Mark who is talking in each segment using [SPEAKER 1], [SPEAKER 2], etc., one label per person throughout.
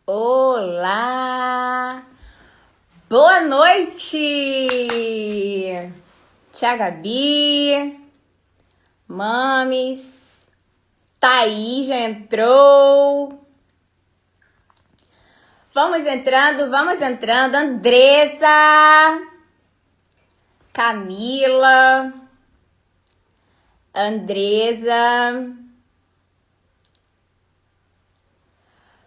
[SPEAKER 1] Olá! Boa noite! Tia Gabi, Mames, Thaís já entrou. Vamos entrando. Andressa, Camila, Andresa.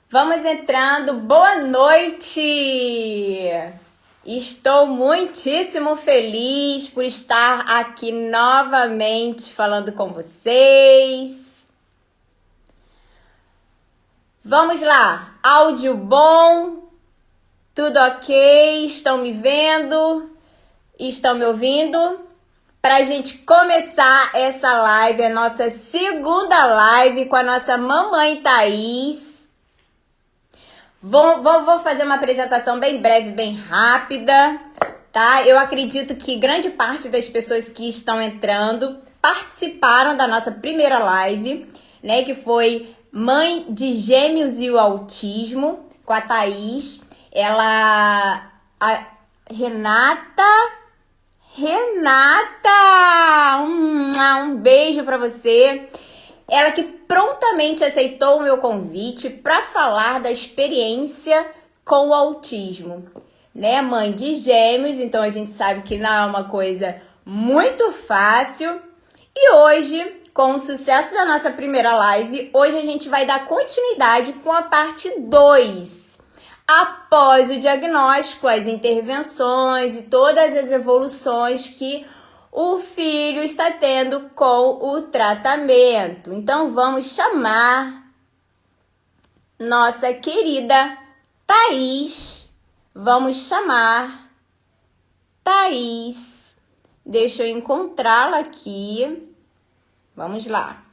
[SPEAKER 1] Vamos entrando. Boa noite! Estou muitíssimo feliz por estar aqui novamente falando com vocês. Vamos lá. Áudio bom? Tudo ok? Estão me vendo? Estão me ouvindo? Para a gente começar essa live, a nossa segunda live com a nossa mamãe Thaís. Vou fazer uma apresentação bem breve, bem rápida, tá? Eu acredito que grande parte das pessoas que estão entrando participaram da nossa primeira live, né? Que foi Mãe de Gêmeos e o Autismo, com a Thaís. Renata! Um beijo pra você. Ela que prontamente aceitou o meu convite para falar da experiência com o autismo, né? Mãe de gêmeos, então a gente sabe que não é uma coisa muito fácil. E hoje, com o sucesso da nossa primeira live, hoje a gente vai dar continuidade com a parte 2. Após o diagnóstico, as intervenções e todas as evoluções que o filho está tendo com o tratamento. Então, vamos chamar nossa querida Thaís. Vamos chamar Thaís. Deixa eu encontrá-la aqui. Vamos lá.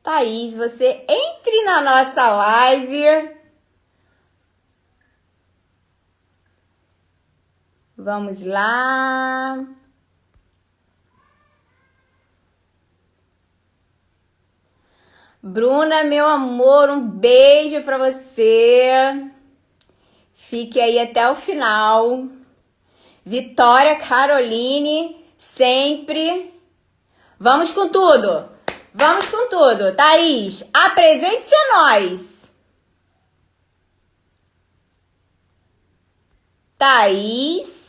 [SPEAKER 1] Thaís, você entre na nossa live. Vamos lá. Bruna, meu amor, um beijo pra você. Fique aí até o final. Vitória, Caroline, sempre. Vamos com tudo. Vamos com tudo. Thaís, apresente-se a nós. Thaís.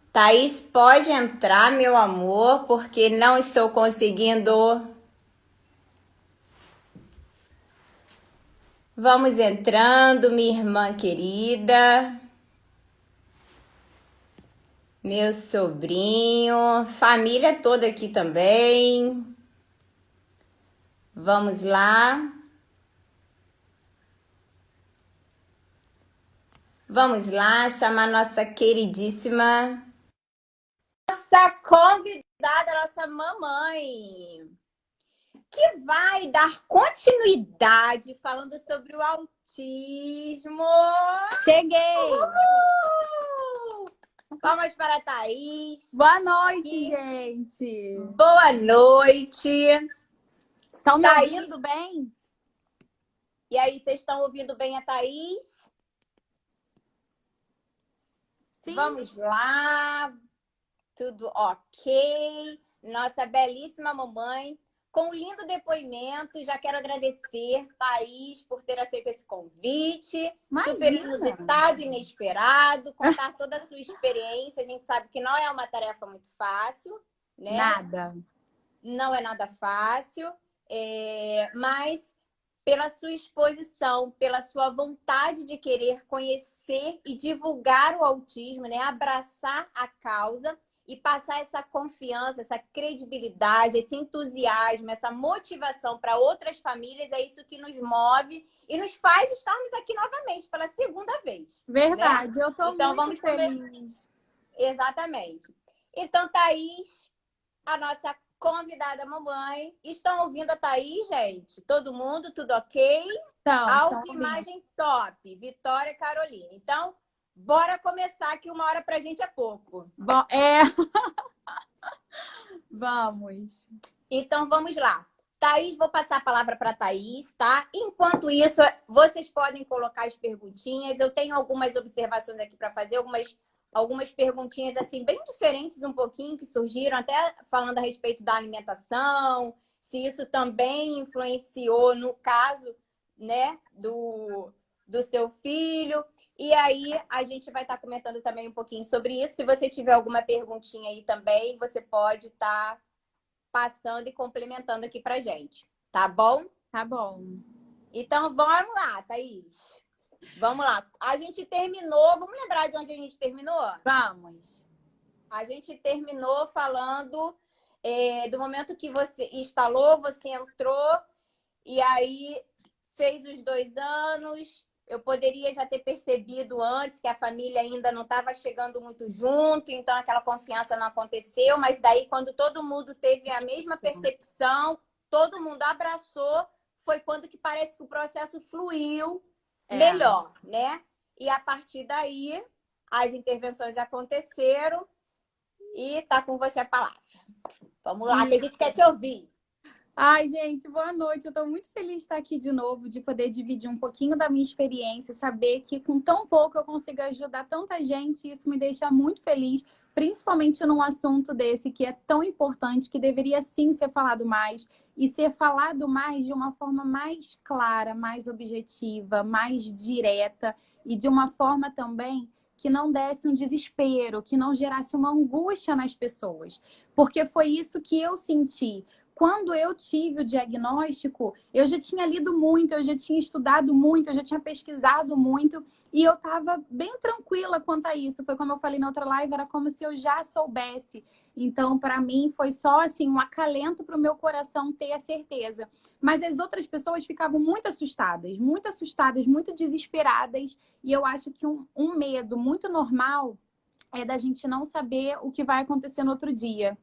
[SPEAKER 1] Thaís, pode entrar, meu amor, porque não estou conseguindo. Vamos entrando, minha irmã querida. Meu sobrinho, família toda aqui também. Vamos lá. Vamos lá chamar nossa queridíssima, nossa convidada, nossa mamãe, que vai dar continuidade falando sobre o autismo.
[SPEAKER 2] Cheguei!
[SPEAKER 1] Uhul! Palmas para a Thaís.
[SPEAKER 2] Boa noite, gente!
[SPEAKER 1] Boa noite!
[SPEAKER 2] Estão me
[SPEAKER 1] Thaís,
[SPEAKER 2] ouvindo bem?
[SPEAKER 1] E aí, vocês estão ouvindo bem a Thaís?
[SPEAKER 2] Sim.
[SPEAKER 1] Vamos lá! Tudo ok? Nossa belíssima mamãe, com um lindo depoimento. Já quero agradecer, Thaís, por ter aceito esse convite.
[SPEAKER 2] Imagina.
[SPEAKER 1] Super inusitado, inesperado. Contar toda a sua experiência. A gente sabe que não é uma tarefa muito fácil, né?
[SPEAKER 2] Nada.
[SPEAKER 1] Não é nada fácil, mas pela sua exposição, pela sua vontade de querer conhecer e divulgar o autismo, né? Abraçar a causa e passar essa confiança, essa credibilidade, esse entusiasmo, essa motivação para outras famílias, é isso que nos move e nos faz estarmos aqui novamente pela segunda vez.
[SPEAKER 2] Verdade,
[SPEAKER 1] né?
[SPEAKER 2] Eu estou
[SPEAKER 1] Então,
[SPEAKER 2] muito
[SPEAKER 1] vamos
[SPEAKER 2] feliz.
[SPEAKER 1] Exatamente. Então, Thaís, a nossa convidada mamãe. Estão ouvindo a Thaís, gente? Todo mundo, tudo ok?
[SPEAKER 2] Então,
[SPEAKER 1] Áudio e
[SPEAKER 2] ouvindo.
[SPEAKER 1] imagem top. Vitória e Carolina. Então, bora começar que 1 hora pra gente é pouco.
[SPEAKER 2] Bom, vamos.
[SPEAKER 1] Então, vamos lá. Thaís, vou passar a palavra para Thaís, tá? Enquanto isso, vocês podem colocar as perguntinhas. Eu tenho algumas observações aqui para fazer, algumas perguntinhas assim bem diferentes um pouquinho que surgiram, até falando a respeito da alimentação, se isso também influenciou no caso, né, do seu filho. E aí a gente vai estar comentando também um pouquinho sobre isso. Se você tiver alguma perguntinha aí também, você pode estar passando e complementando aqui pra gente, tá bom?
[SPEAKER 2] Tá bom.
[SPEAKER 1] Então vamos lá, Thaís. Vamos lá. A gente terminou, vamos lembrar de onde a gente terminou?
[SPEAKER 2] Vamos.
[SPEAKER 1] A gente terminou falando do momento que você instalou, você entrou e aí fez os 2 anos. Eu poderia já ter percebido antes que a família ainda não estava chegando muito junto, então aquela confiança não aconteceu, mas daí quando todo mundo teve a mesma percepção, todo mundo abraçou, foi quando que parece que o processo fluiu melhor, né? E a partir daí as intervenções aconteceram e tá com você a palavra. Vamos lá, que a gente quer te ouvir.
[SPEAKER 2] Ai, gente, boa noite. Eu estou muito feliz de estar aqui de novo, de poder dividir um pouquinho da minha experiência, saber que com tão pouco eu consigo ajudar tanta gente. Isso me deixa muito feliz, principalmente num assunto desse que é tão importante, que deveria sim ser falado mais e ser falado mais de uma forma mais clara, mais objetiva, mais direta e de uma forma também que não desse um desespero, que não gerasse uma angústia nas pessoas, porque foi isso que eu senti. Quando eu tive o diagnóstico, eu já tinha lido muito, eu já tinha estudado muito, eu já tinha pesquisado muito e eu estava bem tranquila quanto a isso. Foi como eu falei na outra live, era como se eu já soubesse. Então, para mim, foi só assim um acalento para o meu coração ter a certeza. Mas as outras pessoas ficavam muito assustadas, muito desesperadas. E eu acho que um medo muito normal é da gente não saber o que vai acontecer no outro dia.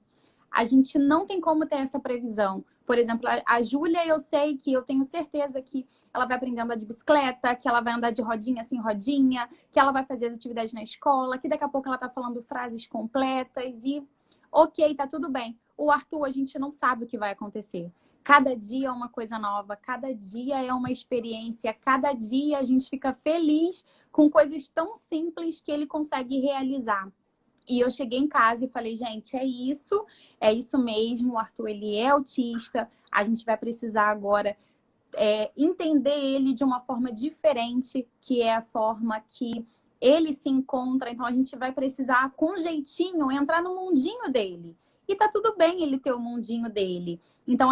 [SPEAKER 2] A gente não tem como ter essa previsão. Por exemplo, a Júlia, eu sei que eu tenho certeza que ela vai aprender a andar de bicicleta, que ela vai andar de rodinha sem rodinha, que ela vai fazer as atividades na escola, que daqui a pouco ela tá falando frases completas e ok, tá tudo bem. O Arthur, a gente não sabe o que vai acontecer. Cada dia é uma coisa nova, cada dia é uma experiência, cada dia a gente fica feliz com coisas tão simples que ele consegue realizar. E eu cheguei em casa e falei, gente, é isso mesmo, o Arthur, ele é autista, a gente vai precisar agora entender ele de uma forma diferente, que é a forma que ele se encontra, então a gente vai precisar, com jeitinho, entrar no mundinho dele. E tá tudo bem ele ter o mundinho dele. Então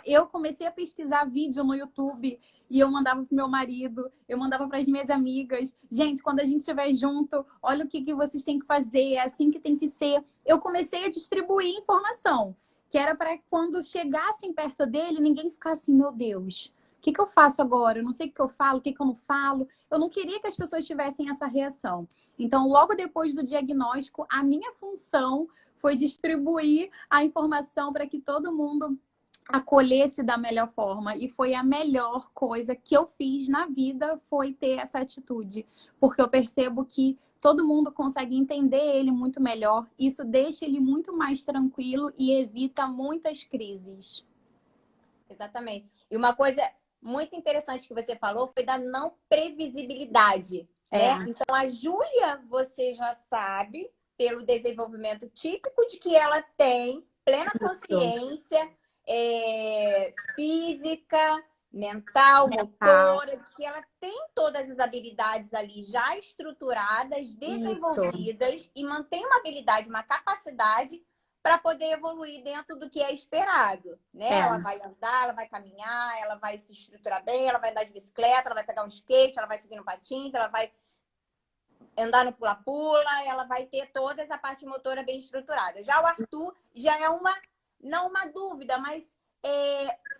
[SPEAKER 2] eu comecei a pesquisar vídeo no YouTube e eu mandava pro meu marido, eu mandava para as minhas amigas. Gente, quando a gente estiver junto, olha o que vocês têm que fazer, é assim que tem que ser. Eu comecei a distribuir informação, que era para quando chegassem perto dele, ninguém ficasse assim, meu Deus, o que eu faço agora? Eu não sei o que eu falo, o que eu não falo. Eu não queria que as pessoas tivessem essa reação. Então, logo depois do diagnóstico, a minha função foi distribuir a informação para que todo mundo acolhesse da melhor forma. E foi a melhor coisa que eu fiz na vida, foi ter essa atitude. Porque eu percebo que todo mundo consegue entender ele muito melhor. Isso deixa ele muito mais tranquilo e evita muitas crises.
[SPEAKER 1] Exatamente. E uma coisa muito interessante que você falou foi da não previsibilidade, né? Então, a Júlia, você já sabe, pelo desenvolvimento típico de que ela tem plena consciência física, mental, motora, de que ela tem todas as habilidades ali já estruturadas, desenvolvidas e mantém uma habilidade, uma capacidade para poder evoluir dentro do que é esperado, né? Ela vai andar, ela vai caminhar, ela vai se estruturar bem, ela vai andar de bicicleta, ela vai pegar um skate, ela vai subir no patins, ela vai andar no pula-pula, ela vai ter toda essa parte motora bem estruturada. Já o Arthur já é não uma dúvida, mas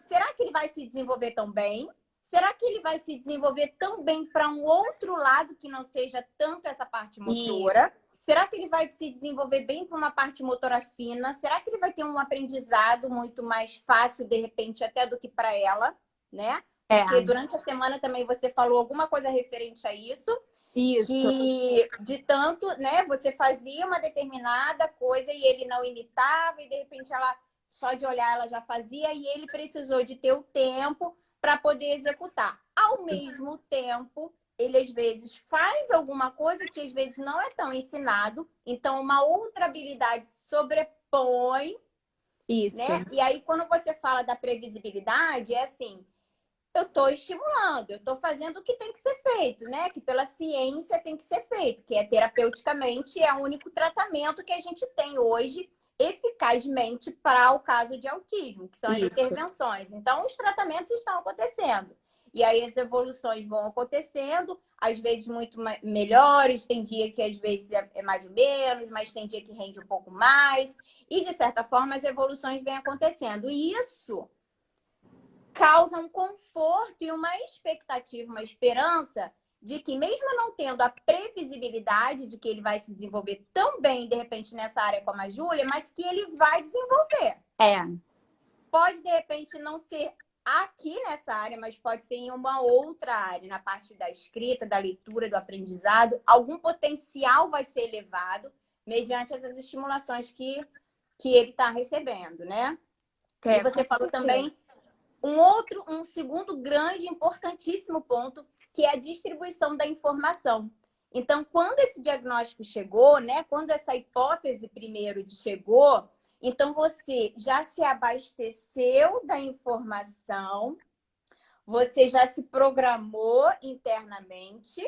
[SPEAKER 1] será que ele vai se desenvolver tão bem? Será que ele vai se desenvolver tão bem para um outro lado que não seja tanto essa parte motora? Será que ele vai se desenvolver bem para uma parte motora fina? Será que ele vai ter um aprendizado muito mais fácil, de repente, até do que para ela, né? Porque durante a semana também você falou alguma coisa referente a isso.
[SPEAKER 2] Isso.
[SPEAKER 1] Que de tanto, né, você fazia uma determinada coisa e ele não imitava, e de repente ela, só de olhar, ela já fazia, e ele precisou de ter o tempo para poder executar. Ao mesmo tempo, ele às vezes faz alguma coisa que às vezes não é tão ensinado, então uma outra habilidade sobrepõe,
[SPEAKER 2] Isso.
[SPEAKER 1] né? E aí, quando você fala da previsibilidade, é assim, eu estou estimulando, eu estou fazendo o que tem que ser feito, né? Que pela ciência tem que ser feito, que é terapeuticamente, é o único tratamento que a gente tem hoje eficazmente para o caso de autismo, que são as intervenções. Então, os tratamentos estão acontecendo. E aí as evoluções vão acontecendo, às vezes muito melhores, tem dia que às vezes é mais ou menos, mas tem dia que rende um pouco mais. E, de certa forma, as evoluções vêm acontecendo. E isso causa um conforto e uma expectativa, uma esperança de que, mesmo não tendo a previsibilidade de que ele vai se desenvolver tão bem, de repente, nessa área como a Júlia, mas que ele vai desenvolver. Pode, de repente, não ser aqui nessa área, mas pode ser em uma outra área, na parte da escrita, da leitura, do aprendizado. Algum potencial vai ser elevado mediante essas estimulações que ele está recebendo, né? E você falou também um segundo grande, importantíssimo ponto, que é a distribuição da informação. Então, quando esse diagnóstico chegou, né? Quando essa hipótese primeiro chegou, então você já se abasteceu da informação, você já se programou internamente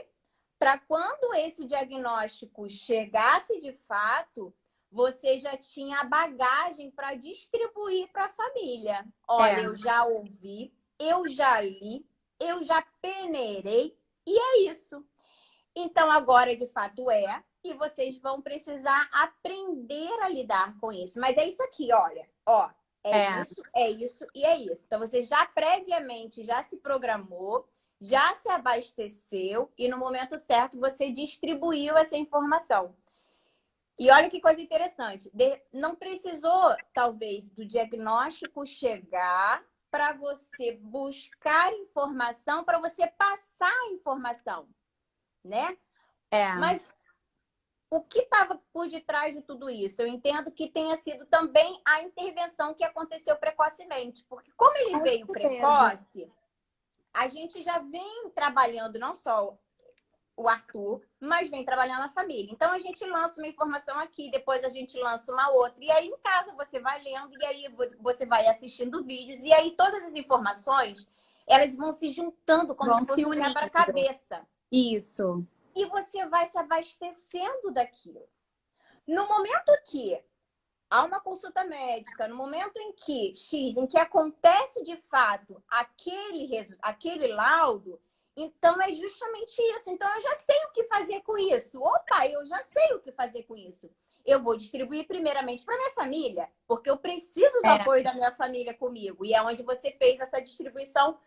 [SPEAKER 1] para quando esse diagnóstico chegasse de fato, você já tinha a bagagem para distribuir para a família. Olha, eu já ouvi, eu já li, eu já peneirei e é isso. Então, agora, de fato, e vocês vão precisar aprender a lidar com isso. Mas é isso aqui, olha. Ó, isso, é isso e é isso. Então, você já previamente já se programou, já se abasteceu e no momento certo você distribuiu essa informação. E olha que coisa interessante. Não precisou, talvez, do diagnóstico chegar para você buscar informação, para você passar a informação, né? Mas o que estava por detrás de tudo isso? Eu entendo que tenha sido também a intervenção que aconteceu precocemente. Porque como ele veio precoce, a gente já vem trabalhando não só o Arthur, mas vem trabalhando a família. Então, a gente lança uma informação aqui, depois a gente lança uma outra. E aí, em casa, você vai lendo, e aí você vai assistindo vídeos. E aí, todas as informações, elas vão se juntando como se fosse um quebra-cabeça.
[SPEAKER 2] Isso.
[SPEAKER 1] E você vai se abastecendo daquilo. No momento que há uma consulta médica, no momento em que acontece de fato aquele laudo, então é justamente isso. Então eu já sei o que fazer com isso. Opa, eu já sei o que fazer com isso. Eu vou distribuir primeiramente para minha família, porque eu preciso do apoio da minha família comigo. E é onde você fez essa distribuição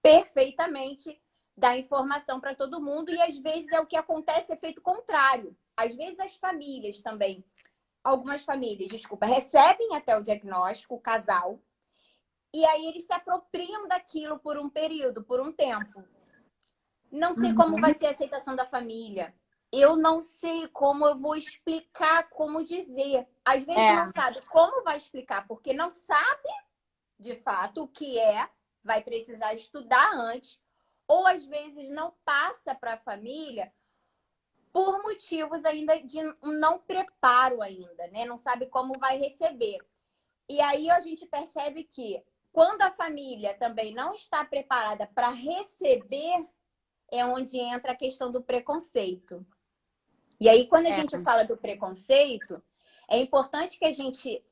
[SPEAKER 1] perfeitamente da informação para todo mundo. E às vezes é o que acontece, é feito contrário. Às vezes as famílias também, algumas famílias, recebem até o diagnóstico, o casal, e aí eles se apropriam daquilo por um período, por um tempo. Não sei como vai ser a aceitação da família. Eu não sei como eu vou explicar, como dizer. Às vezes não sabe como vai explicar, porque não sabe, de fato, o que vai precisar estudar antes, ou às vezes não passa para a família por motivos ainda de não preparo ainda, né? Não sabe como vai receber. E aí a gente percebe que quando a família também não está preparada para receber, é onde entra a questão do preconceito. E aí, quando a gente fala do preconceito, é importante que a gente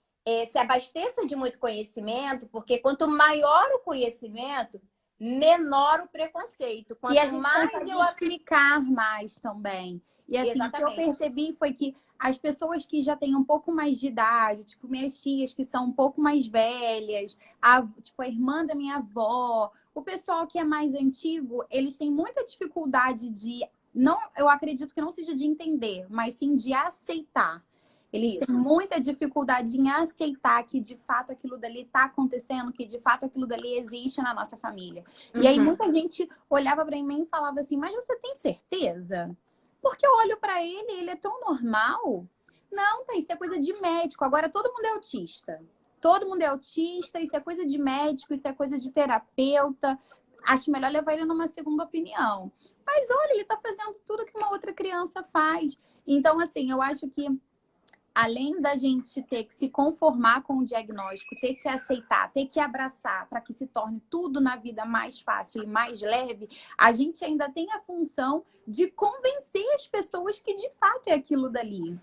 [SPEAKER 1] se abasteça de muito conhecimento, porque quanto maior o conhecimento, menor o preconceito. Quanto
[SPEAKER 2] e a gente
[SPEAKER 1] mais
[SPEAKER 2] consegue explicar mais também. E assim, o que eu percebi foi que as pessoas que já têm um pouco mais de idade, tipo minhas tias que são um pouco mais velhas, tipo a irmã da minha avó, o pessoal que é mais antigo, eles têm muita dificuldade de não, eu acredito que não seja de entender, mas sim de aceitar. Eles têm
[SPEAKER 1] Isso.
[SPEAKER 2] muita dificuldade em aceitar que de fato aquilo dali está acontecendo, que de fato aquilo dali existe na nossa família. E aí
[SPEAKER 1] Uhum.
[SPEAKER 2] muita gente olhava para mim e falava assim: mas você tem certeza? Porque eu olho para ele, ele é tão normal. Não, tá, isso é coisa de médico. Agora todo mundo é autista. Todo mundo é autista, isso é coisa de médico, isso é coisa de terapeuta. Acho melhor levar ele numa segunda opinião. Mas olha, ele tá fazendo tudo que uma outra criança faz. Então, assim, eu acho que além da gente ter que se conformar com o diagnóstico, ter que aceitar, ter que abraçar para que se torne tudo na vida mais fácil e mais leve, a gente ainda tem a função de convencer as pessoas que de fato é aquilo dali.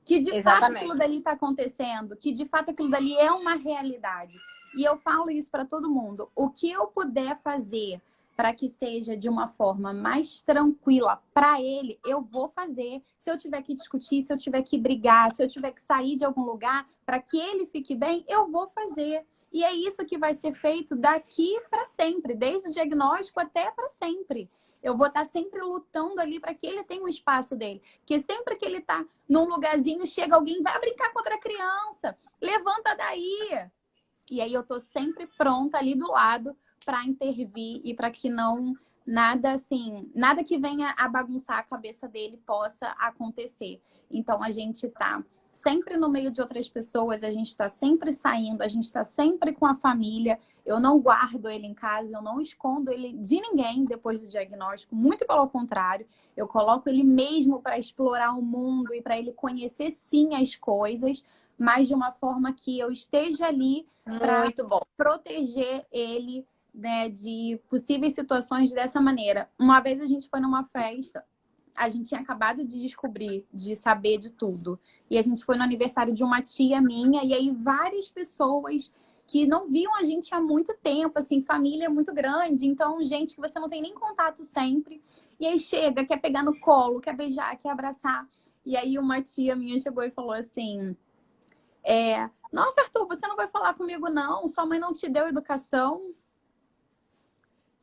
[SPEAKER 2] Que de fato aquilo
[SPEAKER 1] Exatamente.
[SPEAKER 2] dali está acontecendo, que de fato aquilo dali é uma realidade. E eu falo isso para todo mundo. O que eu puder fazer para que seja de uma forma mais tranquila para ele, eu vou fazer. Se eu tiver que discutir, se eu tiver que brigar, se eu tiver que sair de algum lugar para que ele fique bem, eu vou fazer. E é isso que vai ser feito daqui para sempre, desde o diagnóstico até para sempre. Eu vou estar sempre lutando ali para que ele tenha um espaço dele. Porque sempre que ele está num lugarzinho, chega alguém, vai brincar com outra criança, levanta daí. E aí eu tô sempre pronta ali do lado para intervir e para que não nada assim, nada que venha a bagunçar a cabeça dele possa acontecer. Então a gente tá sempre no meio de outras pessoas, a gente está sempre saindo, a gente está sempre com a família. Eu não guardo ele em casa, eu não escondo ele de ninguém depois do diagnóstico, muito pelo contrário, eu coloco ele mesmo para explorar o mundo e para ele conhecer sim as coisas, mas de uma forma que eu esteja ali para
[SPEAKER 1] Muito bom.
[SPEAKER 2] proteger ele, né, de possíveis situações dessa maneira. Uma vez a gente foi numa festa, a gente tinha acabado de descobrir, de saber de tudo. E a gente foi no aniversário de uma tia minha, e aí várias pessoas que não viam a gente há muito tempo, assim, família muito grande, então gente que você não tem nem contato sempre. E aí chega, quer pegar no colo, quer beijar, quer abraçar. E aí uma tia minha chegou e falou assim: nossa, Arthur, você não vai falar comigo, não? Sua mãe não te deu educação?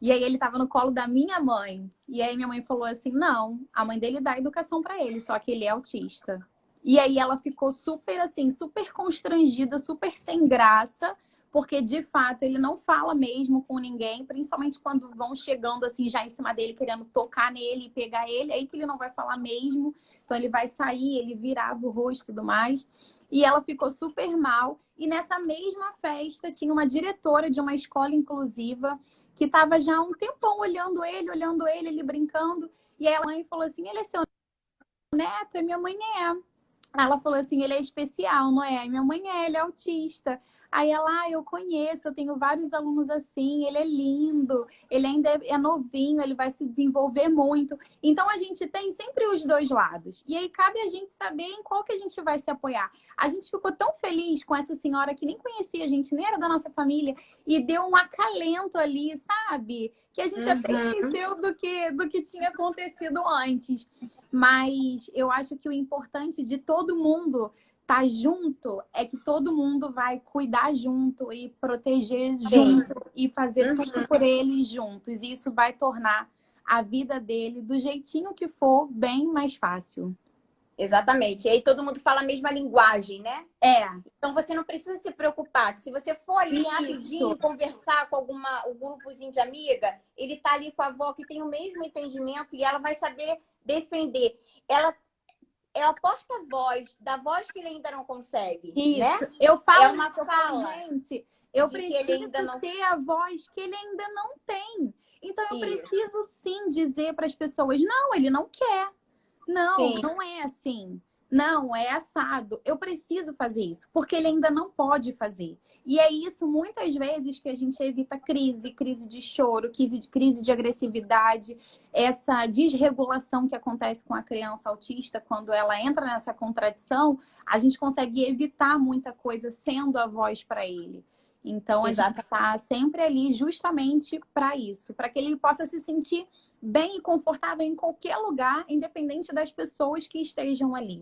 [SPEAKER 2] E aí ele tava no colo da minha mãe. E aí minha mãe falou assim: não, a mãe dele dá educação para ele, só que ele é autista. E aí ela ficou super assim, super constrangida, super sem graça, porque de fato ele não fala mesmo com ninguém, principalmente quando vão chegando assim já em cima dele, querendo tocar nele e pegar ele, aí que ele não vai falar mesmo. Então ele vai sair, ele virava o rosto e tudo mais. E ela ficou super mal. E nessa mesma festa tinha uma diretora de uma escola inclusiva que estava já há um tempão olhando ele brincando. E aí a mãe falou assim: ele é seu neto? E minha mãe é. Ela falou assim: ele é especial, não é? E minha mãe é, ele é autista. Aí ela, eu conheço, eu tenho vários alunos assim, ele é lindo, ele ainda é novinho, ele vai se desenvolver muito. Então a gente tem sempre os dois lados. E aí cabe a gente saber em qual que a gente vai se apoiar. A gente ficou tão feliz com essa senhora que nem conhecia a gente, nem era da nossa família, e deu um acalento ali, sabe? Que a gente até
[SPEAKER 1] Uhum.
[SPEAKER 2] esqueceu do que tinha acontecido antes. Mas eu acho que o importante de todo mundo estar junto é que todo mundo vai cuidar junto e proteger
[SPEAKER 1] Sim.
[SPEAKER 2] junto e fazer tudo
[SPEAKER 1] Uhum.
[SPEAKER 2] por eles juntos. E isso vai tornar a vida dele, do jeitinho que for, bem mais fácil.
[SPEAKER 1] Exatamente. E aí todo mundo fala a mesma linguagem, né?
[SPEAKER 2] É,
[SPEAKER 1] Então você não precisa se preocupar, que se você for ali
[SPEAKER 2] isso.
[SPEAKER 1] rapidinho conversar com o grupozinho de amiga, ele tá ali com a avó que tem o mesmo entendimento e ela vai saber defender. Ela é a porta-voz da voz que ele ainda não consegue, né?
[SPEAKER 2] Isso. Eu
[SPEAKER 1] É
[SPEAKER 2] falo
[SPEAKER 1] uma
[SPEAKER 2] isso, eu falo,
[SPEAKER 1] fala
[SPEAKER 2] gente, eu
[SPEAKER 1] de que ele
[SPEAKER 2] preciso
[SPEAKER 1] ainda não.
[SPEAKER 2] ser a voz que ele ainda não tem. Então eu
[SPEAKER 1] Isso.
[SPEAKER 2] preciso sim dizer para as pessoas, não, ele não quer. Não,
[SPEAKER 1] Sim,
[SPEAKER 2] não é assim. Não, é assado. Eu preciso fazer isso, porque ele ainda não pode fazer. E é isso muitas vezes que a gente evita crise, crise de choro, crise de agressividade, essa desregulação que acontece com a criança autista quando ela entra nessa contradição, a gente consegue evitar muita coisa sendo a voz para ele. Então a gente
[SPEAKER 1] exatamente.
[SPEAKER 2] está sempre ali justamente para isso, para que ele possa se sentir bem e confortável em qualquer lugar, independente das pessoas que estejam ali.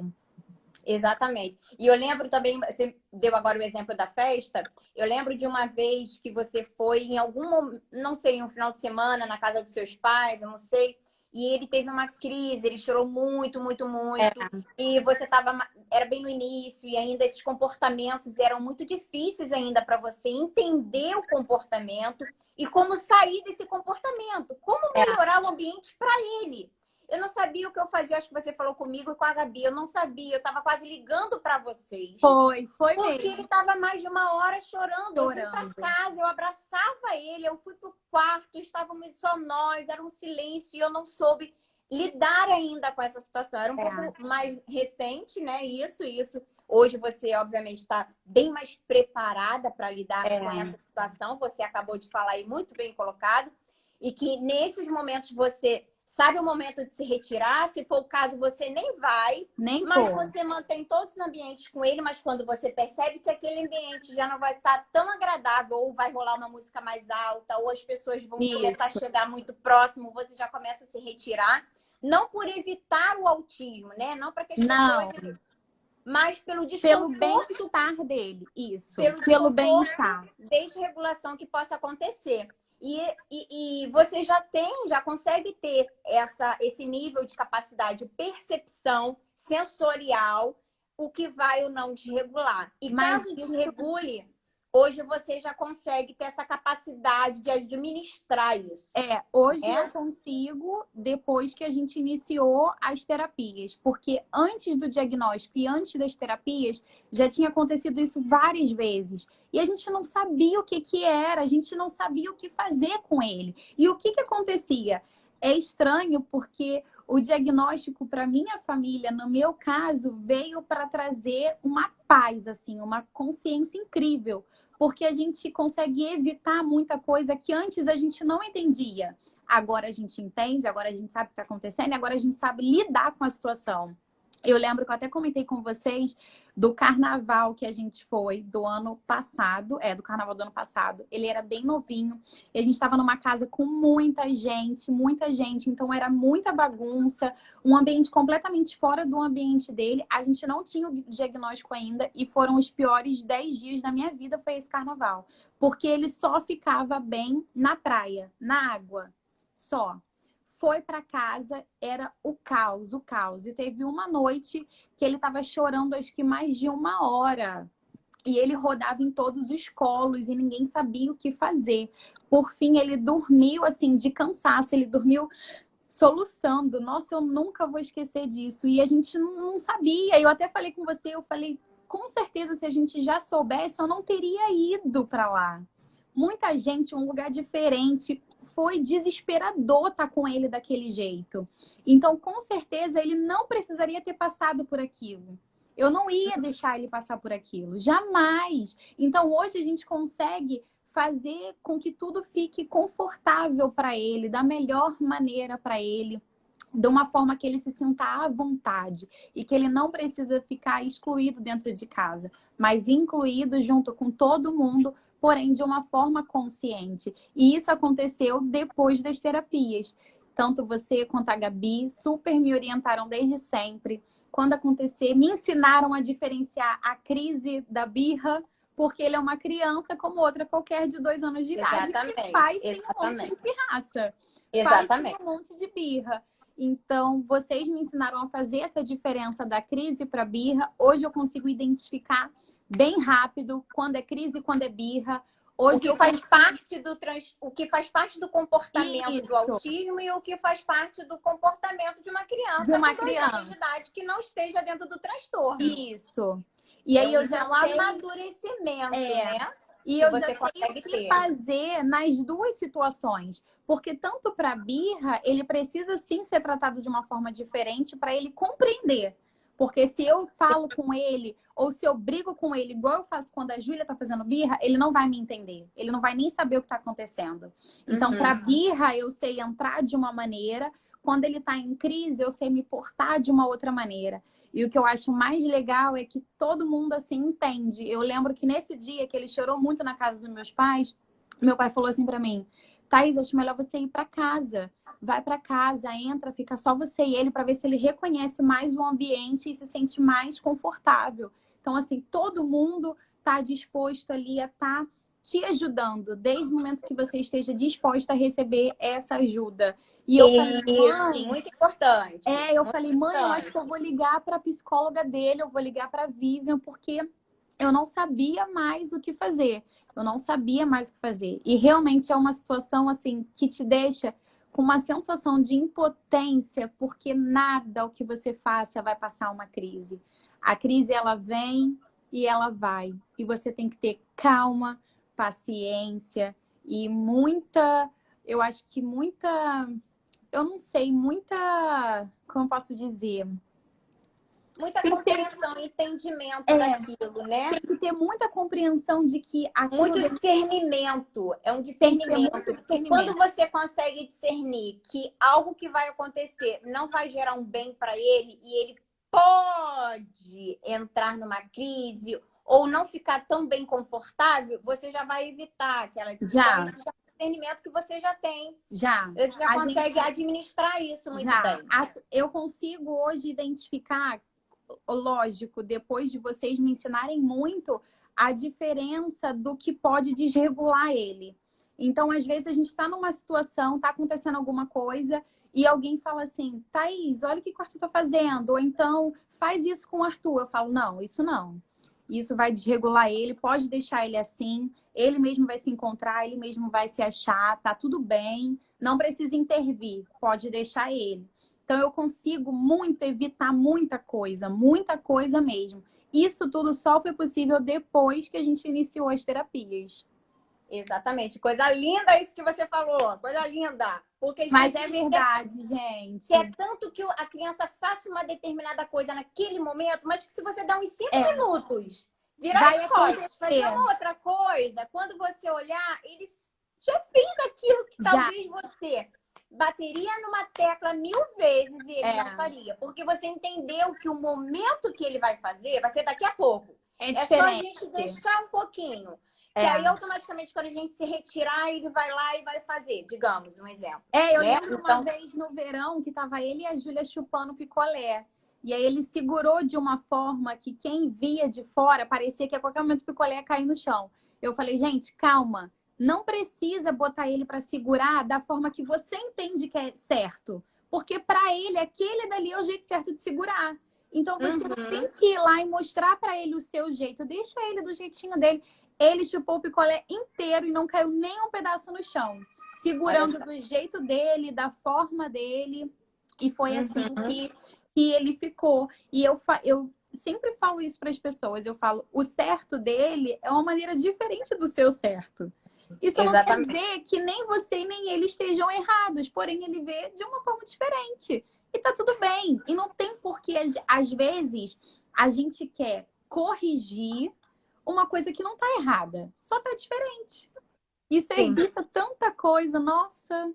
[SPEAKER 1] Exatamente. E eu lembro também, você deu agora o exemplo da festa. Eu lembro de uma vez que você foi em algum, não sei, em um final de semana na casa dos seus pais, eu não sei. e ele teve uma crise, ele chorou muito, muito,
[SPEAKER 2] É,
[SPEAKER 1] muito, e você era bem no início, e ainda esses comportamentos eram muito difíceis ainda para você entender o comportamento e como sair desse comportamento, como melhorar o ambiente para ele. Eu não sabia o que eu fazia, acho que você falou comigo e com a Gabi, eu não sabia, eu estava quase ligando para vocês.
[SPEAKER 2] foi
[SPEAKER 1] Porque
[SPEAKER 2] mesmo.
[SPEAKER 1] ele estava mais de uma hora chorando. Eu fui
[SPEAKER 2] Chorando.
[SPEAKER 1] para casa, eu abraçava ele, eu fui pro quarto, estávamos só nós, era um silêncio e eu não soube lidar ainda com essa situação. Era um pouco mais recente, né? Isso. Hoje você, obviamente, está bem mais preparada para lidar com essa situação. Você acabou de falar aí muito bem colocado. E que nesses momentos você sabe o momento de se retirar. Se for o caso, você nem vai. Mas você mantém todos os ambientes com ele. Mas quando você percebe que aquele ambiente já não vai estar tão agradável, ou vai rolar uma música mais alta, ou as pessoas vão começar a chegar muito próximo, você já começa a se retirar. Não por evitar o autismo, né? Não para que as pessoas... Mas pelo desconforto.
[SPEAKER 2] Pelo bem-estar dele, isso.
[SPEAKER 1] Pelo
[SPEAKER 2] bem-estar.
[SPEAKER 1] Desregulação que possa acontecer. E você já consegue ter esse nível de capacidade de percepção sensorial, o que vai ou não desregular. E caso desregule, hoje você já consegue ter essa capacidade de administrar isso.
[SPEAKER 2] Hoje eu consigo, depois que a gente iniciou as terapias. Porque antes do diagnóstico e antes das terapias, já tinha acontecido isso várias vezes. E a gente não sabia o que era, a gente não sabia o que fazer com ele. E o que acontecia? É estranho porque o diagnóstico para minha família, no meu caso, veio para trazer uma paz, assim, uma consciência incrível. Porque a gente consegue evitar muita coisa que antes a gente não entendia. Agora a gente entende, agora a gente sabe o que está acontecendo e agora a gente sabe lidar com a situação. Eu lembro que eu até comentei com vocês do carnaval que a gente foi do ano passado, do carnaval do ano passado. Ele era bem novinho e a gente estava numa casa com muita gente, então era muita bagunça, um ambiente completamente fora do ambiente dele. A gente não tinha o diagnóstico ainda e foram os piores 10 dias da minha vida foi esse carnaval, porque ele só ficava bem na praia, na água, só. Foi para casa, era o caos. E teve uma noite que ele estava chorando, acho que mais de uma hora. E ele rodava em todos os colos e ninguém sabia o que fazer. Por fim, ele dormiu, assim, de cansaço. Ele dormiu soluçando. Nossa, eu nunca vou esquecer disso. E a gente não sabia. Eu até falei com você, eu falei, com certeza, se a gente já soubesse, eu não teria ido para lá. Muita gente, um lugar diferente. Foi desesperador estar com ele daquele jeito. Então, com certeza, ele não precisaria ter passado por aquilo. Eu não ia deixar ele passar por aquilo. Jamais. Então, hoje a gente consegue fazer com que tudo fique confortável para ele, da melhor maneira para ele, de uma forma que ele se sinta à vontade e que ele não precisa ficar excluído dentro de casa, mas incluído junto com todo mundo, porém de uma forma consciente. E isso aconteceu depois das terapias. Tanto você quanto a Gabi super me orientaram desde sempre. Quando acontecer, me ensinaram a diferenciar a crise da birra, porque ele é uma criança como outra qualquer de 2 anos de idade. Que faz sem um monte de pirraça.
[SPEAKER 1] Exatamente.
[SPEAKER 2] Faz sem um monte de birra. Então, vocês me ensinaram a fazer essa diferença da crise para birra. Hoje eu consigo identificar bem rápido quando é crise e quando é birra. Hoje
[SPEAKER 1] o que faz parte do comportamento do autismo e o que faz parte do comportamento de uma criança com 2 anos de idade que não esteja dentro do transtorno.
[SPEAKER 2] Isso. E aí eu já sei...
[SPEAKER 1] amadurecimento, né?
[SPEAKER 2] E eu já sei o que fazer nas duas situações. Porque tanto para birra, ele precisa sim ser tratado de uma forma diferente para ele compreender. Porque se eu falo com ele, ou se eu brigo com ele, igual eu faço quando a Júlia tá fazendo birra, ele não vai me entender. Ele não vai nem saber o que tá acontecendo. Então, para birra, eu sei entrar de uma maneira. Quando ele tá em crise, eu sei me portar de uma outra maneira. E o que eu acho mais legal é que todo mundo, assim, entende. Eu lembro que nesse dia que ele chorou muito na casa dos meus pais, meu pai falou assim para mim, Thaís, acho melhor você ir para casa. Vai para casa, entra, fica só você e ele para ver se ele reconhece mais o ambiente e se sente mais confortável. Então, assim, todo mundo tá disposto ali a estar te ajudando, desde o momento que você esteja disposta a receber essa ajuda. E eu falei,
[SPEAKER 1] Isso, muito importante.
[SPEAKER 2] eu
[SPEAKER 1] Muito
[SPEAKER 2] falei, mãe, eu acho que eu
[SPEAKER 1] importante.
[SPEAKER 2] vou ligar para a psicóloga dele, eu vou ligar para a Vivian, porque eu não sabia mais o que fazer. Eu não sabia mais o que fazer. E realmente é uma situação assim que te deixa com uma sensação de impotência, porque nada o que você faça vai passar uma crise. A crise ela vem e ela vai. E você tem que ter calma, paciência e muita, eu acho que muita, eu não sei, muita, como eu posso dizer?
[SPEAKER 1] Muita
[SPEAKER 2] Tem que ter,
[SPEAKER 1] compreensão e entendimento daquilo, né?
[SPEAKER 2] tem que ter muita compreensão de que aquilo
[SPEAKER 1] Muito discernimento. É um
[SPEAKER 2] tem que ter muito
[SPEAKER 1] discernimento. E quando
[SPEAKER 2] discernimento.
[SPEAKER 1] você consegue discernir que algo que vai acontecer não vai gerar um bem para ele e ele pode entrar numa crise ou não ficar tão bem confortável, você já vai evitar aquela crise.
[SPEAKER 2] Já.
[SPEAKER 1] Então, isso já é um discernimento que você já tem.
[SPEAKER 2] Já.
[SPEAKER 1] Você já
[SPEAKER 2] A
[SPEAKER 1] consegue
[SPEAKER 2] gente,
[SPEAKER 1] administrar isso muito
[SPEAKER 2] já.
[SPEAKER 1] bem.
[SPEAKER 2] Eu consigo hoje identificar, lógico, depois de vocês me ensinarem muito, a diferença do que pode desregular ele. Então, às vezes, a gente está numa situação, está acontecendo alguma coisa, e alguém fala assim, Thaís, olha o que o Arthur está fazendo, ou então, faz isso com o Arthur. Eu falo, não, isso não. Isso vai desregular ele, pode deixar ele assim, ele mesmo vai se encontrar, ele mesmo vai se achar, tá tudo bem, não precisa intervir, pode deixar ele. Então, eu consigo muito evitar muita coisa mesmo. Isso tudo só foi possível depois que a gente iniciou as terapias.
[SPEAKER 1] Exatamente. Coisa linda isso que você falou. Coisa linda. Porque às
[SPEAKER 2] Mas
[SPEAKER 1] vezes
[SPEAKER 2] é
[SPEAKER 1] a gente
[SPEAKER 2] verdade, gente.
[SPEAKER 1] quer tanto que a criança faça uma determinada coisa naquele momento, mas que se você dá uns 5
[SPEAKER 2] É,
[SPEAKER 1] minutos, virar
[SPEAKER 2] vai
[SPEAKER 1] as costas, fazer
[SPEAKER 2] acontecer.
[SPEAKER 1] uma outra coisa, quando você olhar, ele já fez aquilo que
[SPEAKER 2] Já.
[SPEAKER 1] talvez você bateria numa tecla 1000 vezes e ele não
[SPEAKER 2] É.
[SPEAKER 1] faria. Porque você entendeu que o momento que ele vai fazer vai ser daqui a pouco.
[SPEAKER 2] É
[SPEAKER 1] É só a
[SPEAKER 2] diferente.
[SPEAKER 1] gente deixar um pouquinho. Que
[SPEAKER 2] É.
[SPEAKER 1] aí, automaticamente, quando a gente se retirar, ele vai lá e vai fazer, digamos, um exemplo.
[SPEAKER 2] Eu
[SPEAKER 1] né?
[SPEAKER 2] lembro uma vez no verão que tava ele e a Júlia chupando picolé. E aí ele segurou de uma forma que quem via de fora parecia que a qualquer momento o picolé ia cair no chão. Eu falei, gente, calma. Não precisa botar ele para segurar da forma que você entende que é certo. Porque para ele, aquele dali é o jeito certo de segurar. Então você não tem que ir lá e mostrar para ele o seu jeito. Deixa ele do jeitinho dele. Ele chupou o picolé inteiro e não caiu nem um pedaço no chão. Segurando do jeito dele, da forma dele. E foi assim que ele ficou. E eu sempre falo isso para as pessoas. Eu falo, o certo dele é uma maneira diferente do seu certo. Isso
[SPEAKER 1] Exatamente.
[SPEAKER 2] não quer dizer que nem você e nem ele estejam errados. Porém, ele vê de uma forma diferente. E tá tudo bem. E não tem porquê, às vezes, a gente quer corrigir uma coisa que não tá errada. Só tá diferente. Isso evita tanta coisa, nossa.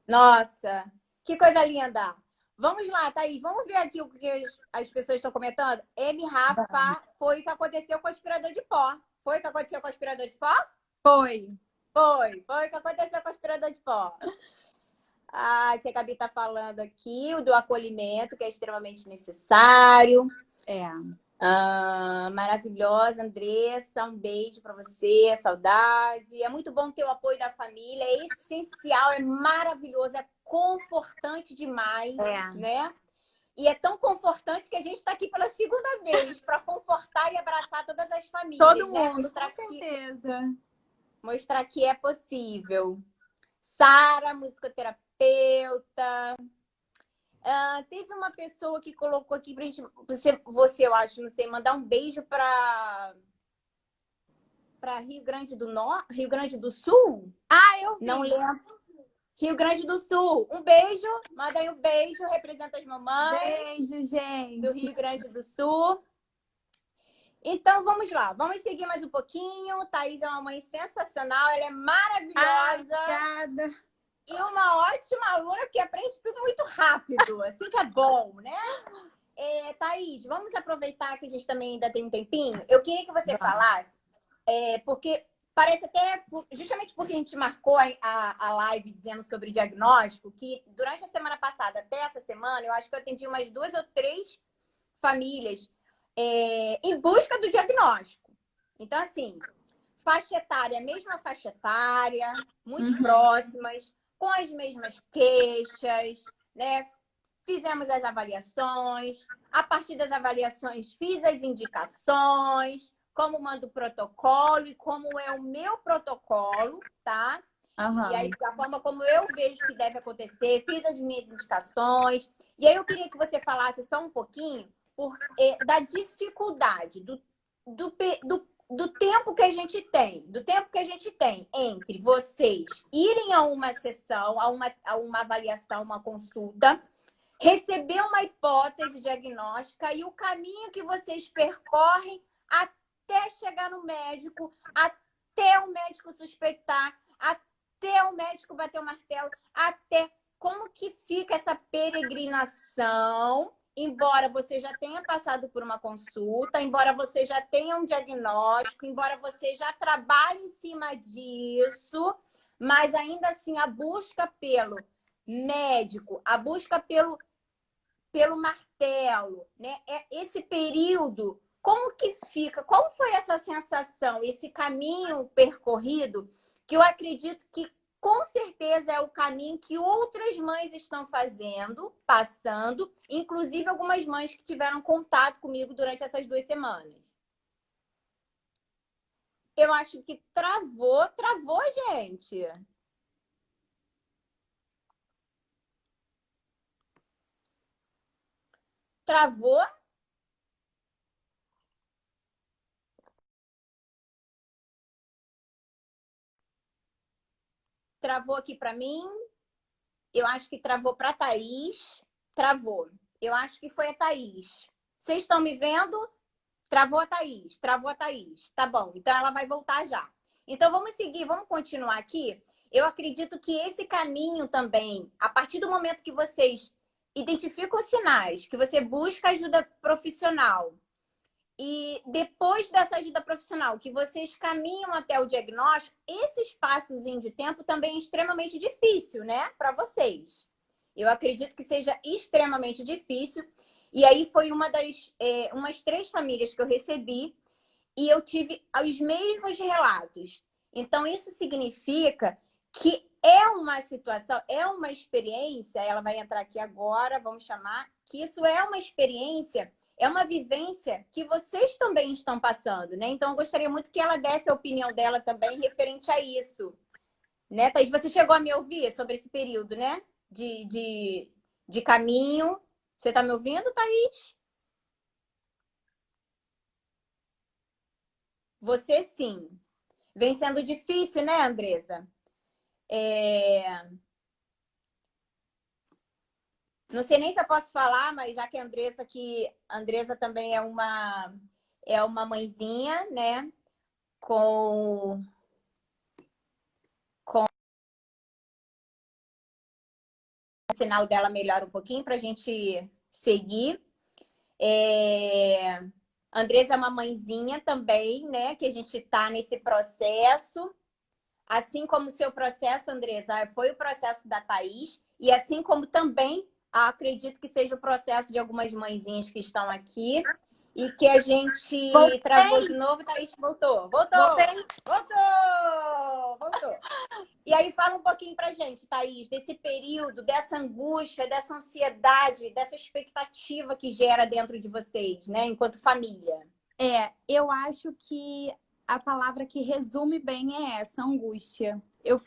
[SPEAKER 1] Nossa, que coisa linda. Vamos lá, Thaís, vamos ver aqui o que as pessoas estão comentando. Rafa, foi o que aconteceu com o aspirador de pó. Foi o que aconteceu com o aspirador de pó?
[SPEAKER 2] Foi
[SPEAKER 1] o que aconteceu com o aspirador de pó. A tia Gabi tá falando aqui, o do acolhimento, que é extremamente necessário. Maravilhosa, Andressa, um beijo para você, saudade. É muito bom ter o apoio da família, é essencial, é maravilhoso, é confortante demais, né? E é tão confortante que a gente está aqui pela segunda vez para confortar e abraçar todas as famílias.
[SPEAKER 2] Todo mundo, com certeza.
[SPEAKER 1] Mostrar que é possível. Sara, musicoterapeuta. Teve uma pessoa que colocou aqui pra gente, você eu acho, não sei, mandar um beijo para Rio Grande do Sul?
[SPEAKER 2] Eu vi.
[SPEAKER 1] Não lembro. Rio Grande do Sul. Um beijo, manda aí um beijo, representa as mamães.
[SPEAKER 2] Beijo, gente.
[SPEAKER 1] Do Rio Grande do Sul. Então, vamos lá. Vamos seguir mais um pouquinho. Thaís é uma mãe sensacional, ela é maravilhosa.
[SPEAKER 2] Obrigada.
[SPEAKER 1] E uma ótima aluna que aprende tudo muito rápido. Assim que é bom, né? Thaís, vamos aproveitar que a gente também ainda tem um tempinho. Eu queria que você falasse, porque parece até, justamente porque a gente marcou a live dizendo sobre diagnóstico, que durante a semana passada até essa semana, eu acho que eu atendi umas 2 ou 3 famílias em busca do diagnóstico. Então, assim, faixa etária, mesma faixa etária, muito
[SPEAKER 2] Uhum.
[SPEAKER 1] próximas, com as mesmas queixas, né? Fizemos as avaliações, a partir das avaliações fiz as indicações, como manda o protocolo e como é o meu protocolo, tá? E aí,
[SPEAKER 2] Aham.
[SPEAKER 1] da forma como eu vejo que deve acontecer, fiz as minhas indicações. E aí eu queria que você falasse só um pouquinho da dificuldade, do tempo que a gente tem, entre vocês irem a uma sessão, a uma avaliação, uma consulta, receber uma hipótese diagnóstica e o caminho que vocês percorrem até chegar no médico, até o médico suspeitar, até o médico bater o martelo, até como que fica essa peregrinação, embora você já tenha passado por uma consulta, embora você já tenha um diagnóstico, embora você já trabalhe em cima disso, mas ainda assim a busca pelo médico, a busca pelo martelo, né? Esse período, como que fica? Qual foi essa sensação, esse caminho percorrido, que eu acredito que com certeza é o caminho que outras mães estão fazendo, passando, inclusive algumas mães que tiveram contato comigo durante essas 2 semanas. Eu acho que travou, gente. Travou? Travou aqui para mim. Eu acho que travou para a Thaís. Travou. Eu acho que foi a Thaís. Vocês estão me vendo? Travou a Thaís. Travou a Thaís. Tá bom. Então ela vai voltar já. Então vamos seguir, vamos continuar aqui. Eu acredito que esse caminho também, a partir do momento que vocês identificam os sinais, que você busca ajuda profissional, e depois dessa ajuda profissional, que vocês caminham até o diagnóstico, esse espaçozinho de tempo também é extremamente difícil, né? Para vocês. Eu acredito que seja extremamente difícil. E aí foi umas 3 famílias que eu recebi e eu tive os mesmos relatos. Então, isso significa que é uma situação, é uma experiência, ela vai entrar aqui agora, vamos chamar, que isso é uma experiência, é uma vivência que vocês também estão passando, né? Então, eu gostaria muito que ela desse a opinião dela também referente a isso. Né, Thaís? Você chegou a me ouvir sobre esse período, né? De caminho. Você está me ouvindo, Thaís? Você sim. Vem sendo difícil, né, Andresa? Não sei nem se eu posso falar, mas já que a Andresa também é uma mãezinha, né? Com o sinal dela melhora um pouquinho para a gente seguir. Andresa é uma mãezinha também, né? Que a gente está nesse processo. Assim como o seu processo, Andresa, foi o processo da Thaís, e assim como também acredito que seja o processo de algumas mãezinhas que estão aqui, e que a gente
[SPEAKER 2] Voltei.
[SPEAKER 1] travou de novo, Thaís voltou.
[SPEAKER 2] Voltei.
[SPEAKER 1] Voltou. E aí fala um pouquinho pra gente, Thaís, desse período, dessa angústia, dessa ansiedade, dessa expectativa que gera dentro de vocês, né, enquanto família.
[SPEAKER 2] Eu acho que a palavra que resume bem é essa, angústia. Eu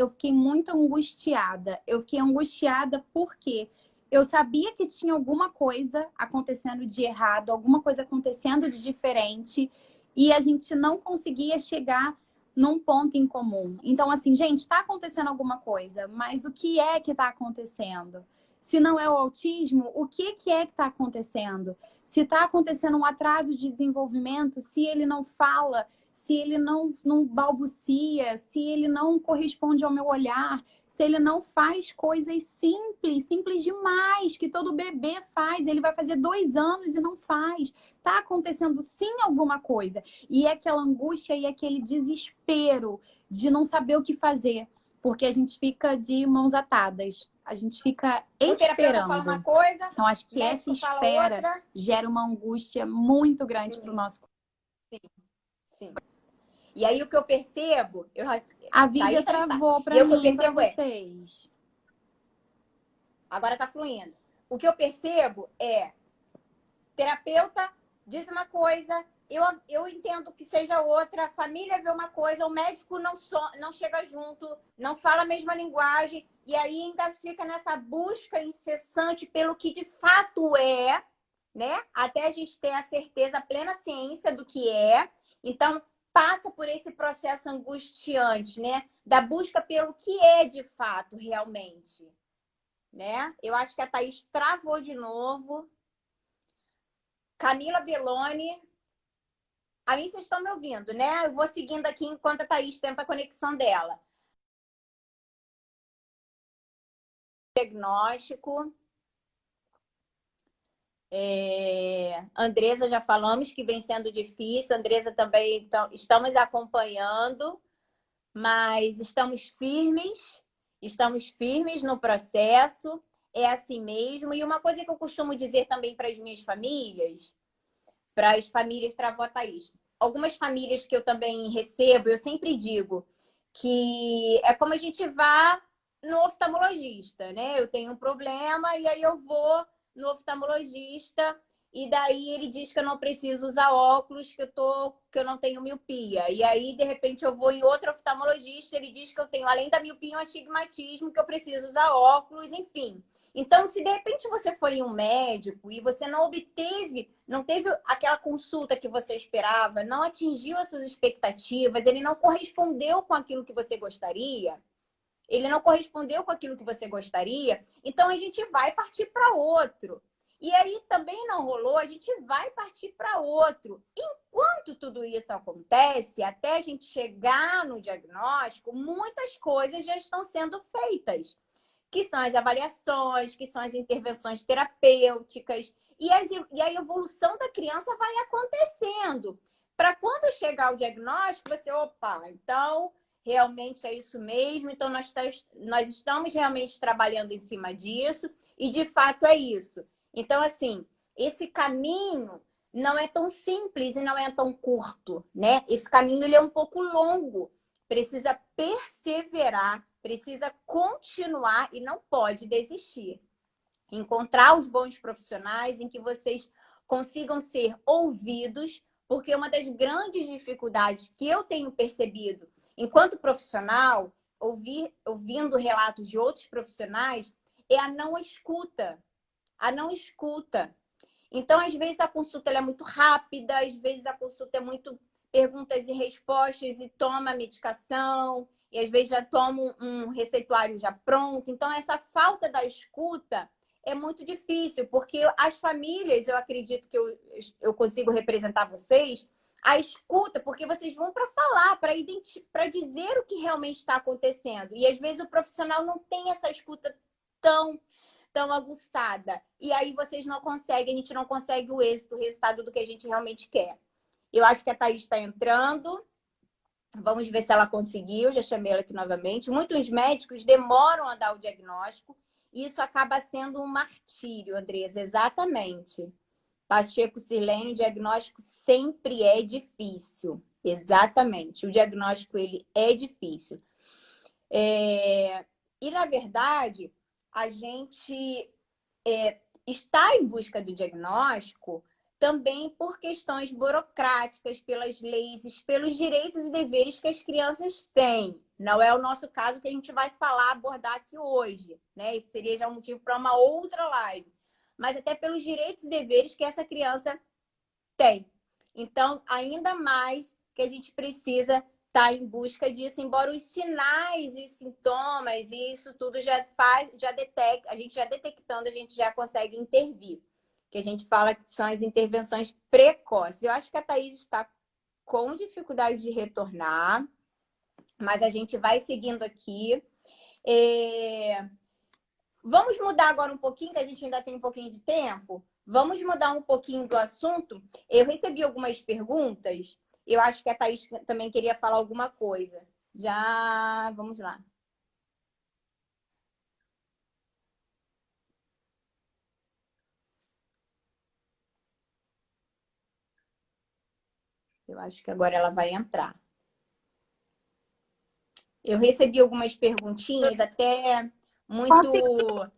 [SPEAKER 2] fiquei muito angustiada. Eu fiquei angustiada porque eu sabia que tinha alguma coisa acontecendo de errado, alguma coisa acontecendo de diferente, e a gente não conseguia chegar num ponto em comum. Então, assim, gente, está acontecendo alguma coisa, mas o que é que está acontecendo? Se não é o autismo, o que é que está acontecendo? Se está acontecendo um atraso de desenvolvimento, se ele não fala, se ele não balbucia, se ele não corresponde ao meu olhar, se ele não faz coisas simples demais, que todo bebê faz, ele vai fazer 2 anos e não faz. Está acontecendo sim alguma coisa. E é aquela angústia e aquele desespero de não saber o que fazer, porque a gente fica de mãos atadas. A gente fica esperando.
[SPEAKER 1] O terapeuta fala uma coisa,
[SPEAKER 2] então, acho que essa espera gera uma angústia muito grande para o nosso corpo.
[SPEAKER 1] Sim. E aí o que eu percebo,
[SPEAKER 2] A
[SPEAKER 1] tá,
[SPEAKER 2] Vivian
[SPEAKER 1] está.
[SPEAKER 2] travou
[SPEAKER 1] E aí,
[SPEAKER 2] para
[SPEAKER 1] o que eu
[SPEAKER 2] mim, para
[SPEAKER 1] percebo
[SPEAKER 2] vocês.
[SPEAKER 1] agora tá fluindo. O que eu percebo é, terapeuta diz uma coisa, eu entendo que seja outra, a família vê uma coisa, o médico não chega junto, não fala a mesma linguagem, e aí ainda fica nessa busca incessante pelo que de fato é, né? Até a gente ter a certeza, a plena ciência do que é. Então, passa por esse processo angustiante, né? Da busca pelo que é de fato, realmente, né? Eu acho que a Thaís travou de novo. Camila Belloni. A mim vocês estão me ouvindo, né? Eu vou seguindo aqui enquanto a Thaís tenta a conexão dela. Diagnóstico. Andresa, já falamos que vem sendo difícil. Andresa também, então, estamos acompanhando, mas estamos firmes no processo. É assim mesmo. E uma coisa que eu costumo dizer também para as minhas famílias, para as famílias travou a Thaís. Algumas famílias que eu também recebo, eu sempre digo que é como a gente vá no oftalmologista, né? Eu tenho um problema e aí eu vou no oftalmologista e daí ele diz que eu não preciso usar óculos, que eu não tenho miopia. E aí, de repente, eu vou em outro oftalmologista, ele diz que eu tenho, além da miopia, um astigmatismo, que eu preciso usar óculos, enfim. Então, se de repente você foi em um médico e você não teve aquela consulta que você esperava, não atingiu as suas expectativas, ele não correspondeu com aquilo que você gostaria, então a gente vai partir para outro. E aí também não rolou, a gente vai partir para outro. Enquanto tudo isso acontece, até a gente chegar no diagnóstico, muitas coisas já estão sendo feitas, que são as avaliações, que são as intervenções terapêuticas, e a evolução da criança vai acontecendo. Para quando chegar o diagnóstico, você, opa, então realmente é isso mesmo, então nós estamos realmente trabalhando em cima disso, e de fato é isso. Então, assim, esse caminho não é tão simples e não é tão curto, né? Esse caminho ele é um pouco longo, precisa perseverar, precisa continuar e não pode desistir. Encontrar os bons profissionais em que vocês consigam ser ouvidos, porque uma das grandes dificuldades que eu tenho percebido enquanto profissional, ouvindo relatos de outros profissionais, é a não escuta. A não escuta. Então, às vezes, a consulta é muito rápida, às vezes a consulta é muito perguntas e respostas e toma a medicação, e às vezes já toma um receituário já pronto. Então, essa falta da escuta é muito difícil, porque as famílias, eu acredito que eu consigo representar vocês, a escuta, porque vocês vão para falar, para dizer o que realmente está acontecendo. E às vezes o profissional não tem essa escuta tão aguçada. E aí vocês não conseguem, a gente não consegue o êxito, o resultado do que a gente realmente quer. Eu acho que a Thaís está entrando. Vamos ver se ela conseguiu. Já chamei ela aqui novamente. Muitos médicos demoram a dar o diagnóstico. E isso acaba sendo um martírio, Andresa. Exatamente. Pacheco Sirlene, o diagnóstico sempre é difícil. Exatamente. O diagnóstico ele é difícil. E, na verdade, a gente está em busca do diagnóstico também por questões burocráticas, pelas leis, pelos direitos e deveres que as crianças têm. Não é o nosso caso que a gente vai falar, abordar aqui hoje, né? Isso seria já um motivo para uma outra live. Mas até pelos direitos e deveres que essa criança tem. Então, ainda mais que a gente precisa estar em busca disso, embora os sinais e os sintomas e isso tudo já detecta, a gente já detectando, a gente já consegue intervir. Que a gente fala que são as intervenções precoces. Eu acho que a Thaís está com dificuldade de retornar, mas a gente vai seguindo aqui. Vamos mudar agora um pouquinho, que a gente ainda tem um pouquinho de tempo. Vamos mudar um pouquinho do assunto. Eu recebi algumas perguntas. Eu acho que a Thaís também queria falar alguma coisa. Já, vamos lá. Eu acho que agora ela vai entrar. Eu recebi algumas perguntinhas, até
[SPEAKER 2] Consigo.
[SPEAKER 1] muito.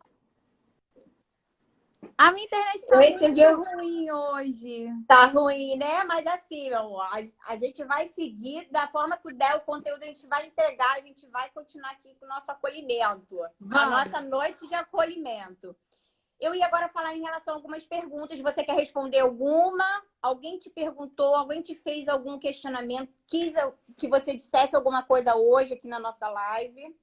[SPEAKER 2] A minha internet
[SPEAKER 1] Eu
[SPEAKER 2] está
[SPEAKER 1] recebi.
[SPEAKER 2] muito ruim hoje.
[SPEAKER 1] Tá ruim, né? Mas assim, meu amor, a gente vai seguir da forma que der o conteúdo, a gente vai entregar, a gente vai continuar aqui com o nosso acolhimento, a
[SPEAKER 2] Vamos.
[SPEAKER 1] nossa noite de acolhimento. Eu ia agora falar em relação a algumas perguntas. Você quer responder alguma? Alguém te perguntou, alguém te fez algum questionamento? Quis que você dissesse alguma coisa hoje aqui na nossa live?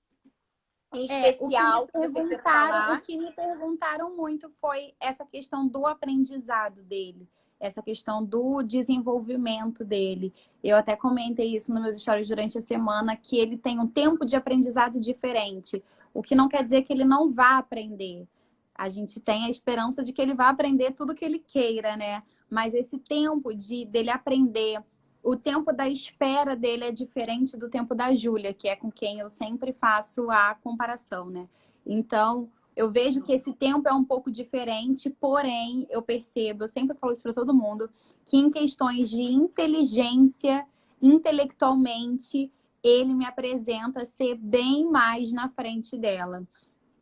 [SPEAKER 1] Em especial, que você quer
[SPEAKER 2] O
[SPEAKER 1] falar?
[SPEAKER 2] que me perguntaram muito foi essa questão do aprendizado dele, essa questão do desenvolvimento dele. Eu até comentei isso nos meus stories durante a semana, que ele tem um tempo de aprendizado diferente, o que não quer dizer que ele não vá aprender. A gente tem a esperança de que ele vá aprender tudo que ele queira, né? Mas esse tempo dele aprender, o tempo da espera dele é diferente do tempo da Júlia, que é com quem eu sempre faço a comparação, né? Então, eu vejo que esse tempo é um pouco diferente, porém, eu percebo, eu sempre falo isso para todo mundo, que em questões de inteligência, intelectualmente, ele me apresenta ser bem mais na frente dela.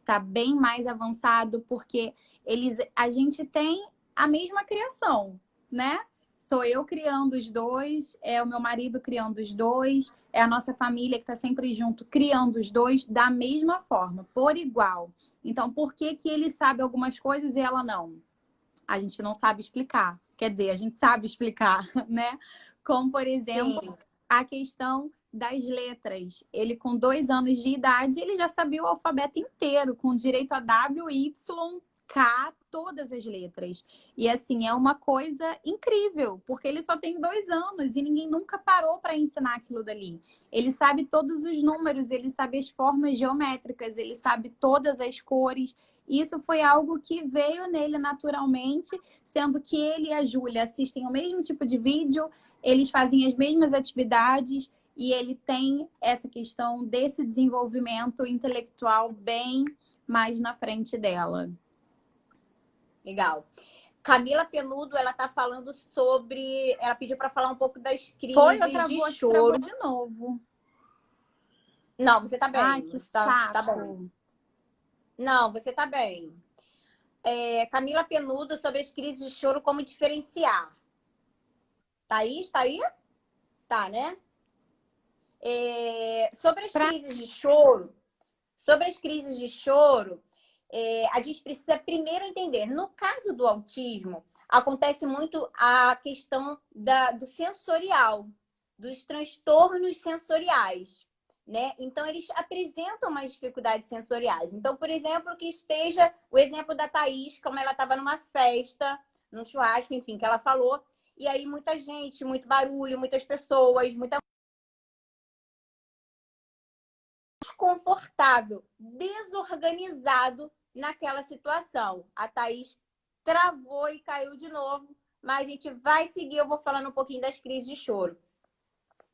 [SPEAKER 2] Tá bem mais avançado, porque a gente tem a mesma criação, né? Sou eu criando os dois, é o meu marido criando os dois, é a nossa família que está sempre junto criando os dois da mesma forma, por igual. Então, por que que ele sabe algumas coisas e ela não? A gente não sabe explicar. Quer dizer, a gente sabe explicar, né? Como, por exemplo,
[SPEAKER 1] Sim.
[SPEAKER 2] a questão das letras. Ele, com 2 anos de idade, ele já sabia o alfabeto inteiro, com direito a W, Y, K, todas as letras. E assim, é uma coisa incrível, porque ele só tem 2 anos e ninguém nunca parou para ensinar aquilo dali. Ele sabe todos os números, ele sabe as formas geométricas, ele sabe todas as cores. Isso foi algo que veio nele naturalmente, sendo que ele e a Júlia assistem o mesmo tipo de vídeo, eles fazem as mesmas atividades e ele tem essa questão desse desenvolvimento intelectual bem mais na frente dela.
[SPEAKER 1] Legal. Camila Penudo, ela tá falando sobre. Ela pediu para falar um pouco das
[SPEAKER 2] Foi ou
[SPEAKER 1] crises de
[SPEAKER 2] travou? Acho que travou
[SPEAKER 1] choro.
[SPEAKER 2] de novo.
[SPEAKER 1] Não, você tá
[SPEAKER 2] Ai,
[SPEAKER 1] bem.
[SPEAKER 2] que
[SPEAKER 1] Você tá bom.
[SPEAKER 2] saco.
[SPEAKER 1] Não, você tá bem. Camila Penudo sobre as crises de choro, como diferenciar. Tá aí? Está aí? Tá, né? Sobre as crises de choro, a gente precisa primeiro entender. No caso do autismo, acontece muito a questão do sensorial, dos transtornos sensoriais, né? Então, eles apresentam mais dificuldades sensoriais. Então, por exemplo, que esteja o exemplo da Thaís, como ela estava numa festa, num churrasco, enfim, que ela falou, e aí muita gente, muito barulho, muitas pessoas, muita desconfortável, desorganizado naquela situação. A Thaís travou e caiu de novo, mas a gente vai seguir, eu vou falando um pouquinho das crises de choro.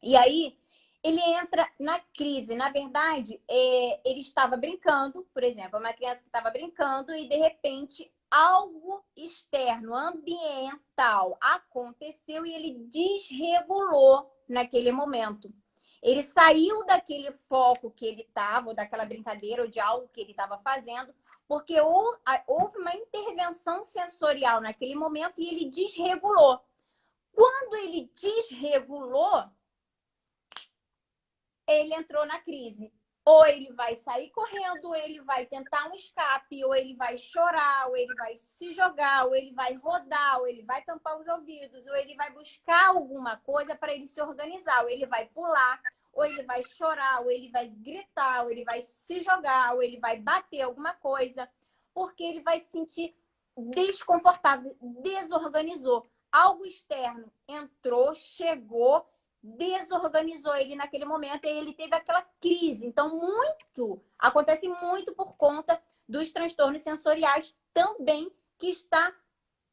[SPEAKER 1] E aí, ele entra na crise. Na verdade, ele estava brincando, por exemplo, uma criança que estava brincando e, de repente, algo externo, ambiental, aconteceu e ele desregulou naquele momento. Ele saiu daquele foco que ele estava, ou daquela brincadeira, ou de algo que ele estava fazendo, porque houve uma intervenção sensorial naquele momento e ele desregulou. Quando ele desregulou, ele entrou na crise. Ou ele vai sair correndo, ou ele vai tentar um escape, ou ele vai chorar, ou ele vai se jogar, ou ele vai rodar, ou ele vai tampar os ouvidos, ou ele vai buscar alguma coisa para ele se organizar, ou ele vai pular, ou ele vai chorar, ou ele vai gritar, ou ele vai se jogar, ou ele vai bater alguma coisa, porque ele vai se sentir desconfortável, desorganizou. Algo externo entrou, chegou, desorganizou ele naquele momento e ele teve aquela crise. Então, acontece muito por conta dos transtornos sensoriais também, que está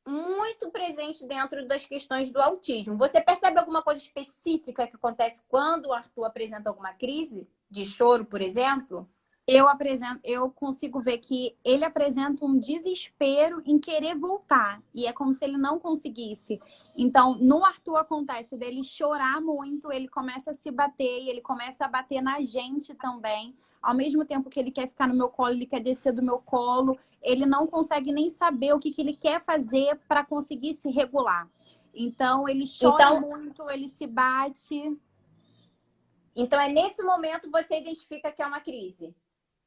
[SPEAKER 1] muito presente dentro das questões do autismo. Você percebe alguma coisa específica que acontece quando o Arthur apresenta alguma crise de choro, por exemplo?
[SPEAKER 2] Eu consigo ver que ele apresenta um desespero em querer voltar. E é como se ele não conseguisse. Então, no Arthur acontece dele chorar muito, ele começa a se bater e ele começa a bater na gente também. Ao mesmo tempo que ele quer ficar no meu colo, ele quer descer do meu colo, ele não consegue nem saber o que, que ele quer fazer para conseguir se regular. Então, ele chora
[SPEAKER 1] Então,
[SPEAKER 2] muito, ele se bate.
[SPEAKER 1] então é nesse momento você identifica que é uma crise.